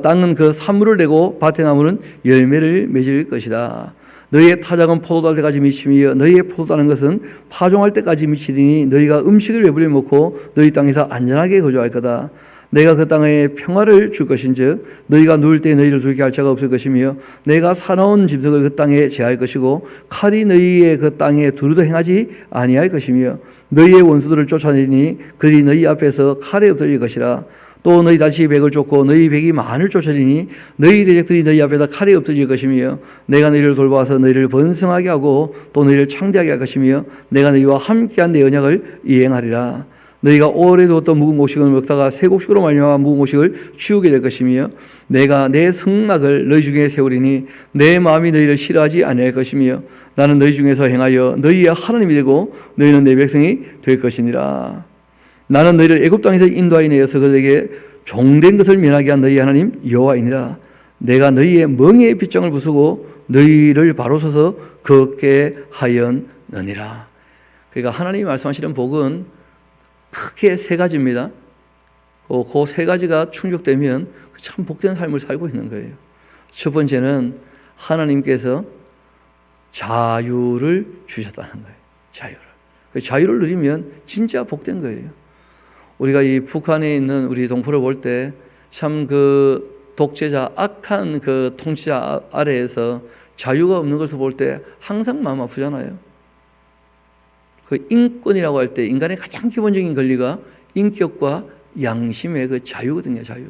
땅은 그 산물을 내고 밭의 나무는 열매를 맺을 것이다. 너희의 타작은 포도달 때까지 미치며 너희의 포도다는 것은 파종할 때까지 미치리니 너희가 음식을 배불리 먹고 너희 땅에서 안전하게 거주할 거다. 내가 그 땅에 평화를 줄 것인즉 너희가 누울 때 너희를 두게 할 자가 없을 것이며 내가 사나운 짐승을 그 땅에 제할 것이고 칼이 너희의 그 땅에 두루도 행하지 아니할 것이며 너희의 원수들을 쫓아내니 그들이 너희 앞에서 칼에 엎드릴 것이라. 또 너희 다시 백을 쫓고 너희 백이 만을 쫓아내니 너희 대적들이 너희 앞에다 칼에 엎드릴 것이며 내가 너희를 돌봐서 너희를 번성하게 하고 또 너희를 창대하게 할 것이며 내가 너희와 함께한 내 언약을 이행하리라. 너희가 오래 두었던 묵은 곡식을 먹다가 새 곡식으로 말미암아 묵은 곡식을 치우게 될 것이며 내가 내 성막을 너희 중에 세우리니 내 마음이 너희를 싫어하지 아니할 것이며 나는 너희 중에서 행하여 너희의 하나님이 되고 너희는 내 백성이 될 것이니라. 나는 너희를 애굽 땅에서 인도하여 내어서 그들에게 종된 것을 면하게 한 너희 하나님 여호와이니라. 내가 너희의 멍에의 빗장을 부수고 너희를 바로 서서 걷게 하였느니라. 그러니까 하나님이 말씀하시는 복은 크게 세 가지입니다. 그 세 가지가 충족되면 참 복된 삶을 살고 있는 거예요. 첫 번째는 하나님께서 자유를 주셨다는 거예요. 자유를. 자유를 누리면 진짜 복된 거예요. 우리가 이 북한에 있는 우리 동포를 볼 때 참 그 독재자, 악한 그 통치자 아래에서 자유가 없는 것을 볼 때 항상 마음 아프잖아요. 그 인권이라고 할 때 인간의 가장 기본적인 권리가 인격과 양심의 그 자유거든요. 자유.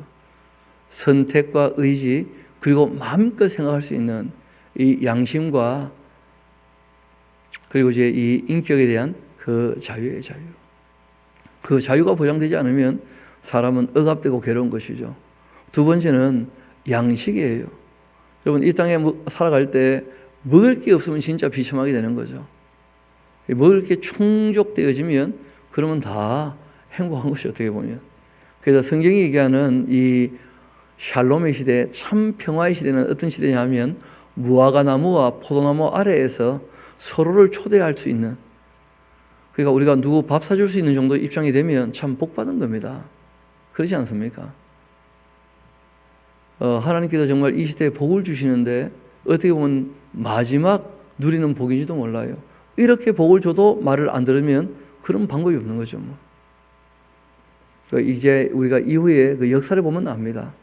선택과 의지 그리고 마음껏 생각할 수 있는 이 양심과 그리고 이제 이 인격에 대한 그 자유의 자유. 그 자유가 보장되지 않으면 사람은 억압되고 괴로운 것이죠. 두 번째는 양식이에요. 여러분 이 땅에 살아갈 때 먹을 게 없으면 진짜 비참하게 되는 거죠. 먹을 게 충족되어지면 그러면 다 행복한 것이 어떻게 보면. 그래서 성경이 얘기하는 이 샬롬의 시대, 참 평화의 시대는 어떤 시대냐면 무화과 나무와 포도나무 아래에서 서로를 초대할 수 있는, 그러니까 우리가 누구 밥 사줄 수 있는 정도 입장이 되면 참 복받은 겁니다. 그렇지 않습니까? 하나님께서 정말 이 시대에 복을 주시는데 어떻게 보면 마지막 누리는 복인지도 몰라요. 이렇게 복을 줘도 말을 안 들으면 그런 방법이 없는 거죠. 뭐. 그러니까 이제 우리가 이후에 그 역사를 보면 압니다.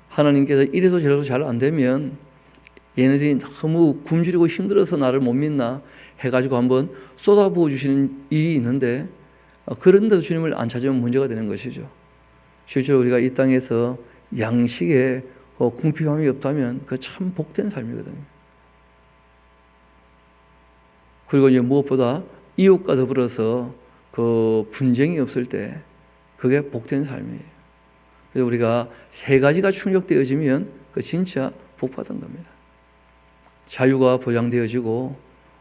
하나님께서 이래도 저래도 잘 안 되면 얘네들이 너무 굶주리고 힘들어서 나를 못 믿나 해가지고 한번 쏟아부어 주시는 일이 있는데 그런데도 주님을 안 찾으면 문제가 되는 것이죠. 실제로 우리가 이 땅에서 양식에 궁핍함이 없다면 그 참 복된 삶이거든요. 그리고 이제 무엇보다 이웃과 더불어서 그 분쟁이 없을 때 그게 복된 삶이에요. 그래서 우리가 세 가지가 충족되어지면 그 진짜 복받은 겁니다. 자유가 보장되어지고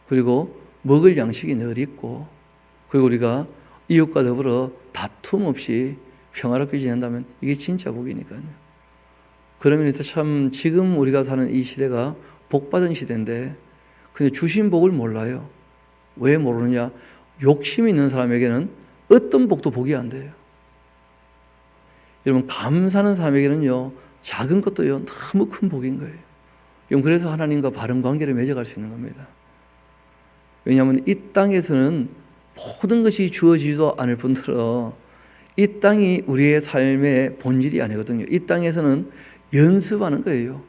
그리고 먹을 양식이 늘 있고 그리고 우리가 이웃과 더불어 다툼 없이 평화롭게 지낸다면 이게 진짜 복이니까요. 그러면 참 지금 우리가 사는 이 시대가 복받은 시대인데 근데 주신 복을 몰라요. 왜 모르느냐? 욕심이 있는 사람에게는 어떤 복도 복이 안 돼요. 여러분 감사하는 사람에게는요 작은 것도요 너무 큰 복인 거예요. 그래서 하나님과 바른 관계를 맺어갈 수 있는 겁니다. 왜냐하면 이 땅에서는 모든 것이 주어지지도 않을 뿐더러 이 땅이 우리의 삶의 본질이 아니거든요. 이 땅에서는 연습하는 거예요.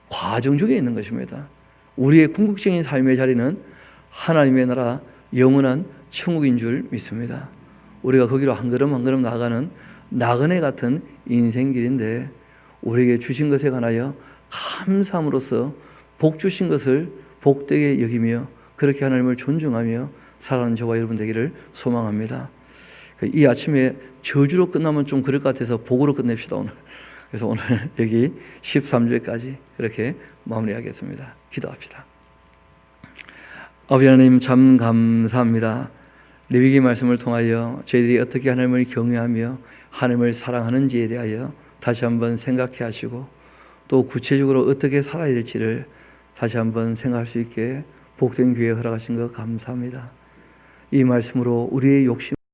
과정 중에 있는 것입니다. 우리의 궁극적인 삶의 자리는 하나님의 나라 영원한 천국인 줄 믿습니다. 우리가 거기로 한 걸음 한 걸음 나아가는 나그네 같은 인생길인데 우리에게 주신 것에 관하여 감사함으로써 복 주신 것을 복되게 여기며 그렇게 하나님을 존중하며 살아가는 저와 여러분 되기를 소망합니다. 이 아침에 저주로 끝나면 좀 그럴 것 같아서 복으로 끝냅시다 오늘. 그래서 오늘 여기 13절까지 그렇게 마무리하겠습니다. 기도합시다. 아버지 하나님 참 감사합니다. 레위기 말씀을 통하여 저희들이 어떻게 하나님을 경외하며 하나님을 사랑하는지에 대하여 다시 한번 생각해 하시고 또 구체적으로 어떻게 살아야 될지를 다시 한번 생각할 수 있게 복된 기회 허락하신 것 감사합니다. 이 말씀으로 우리의 욕심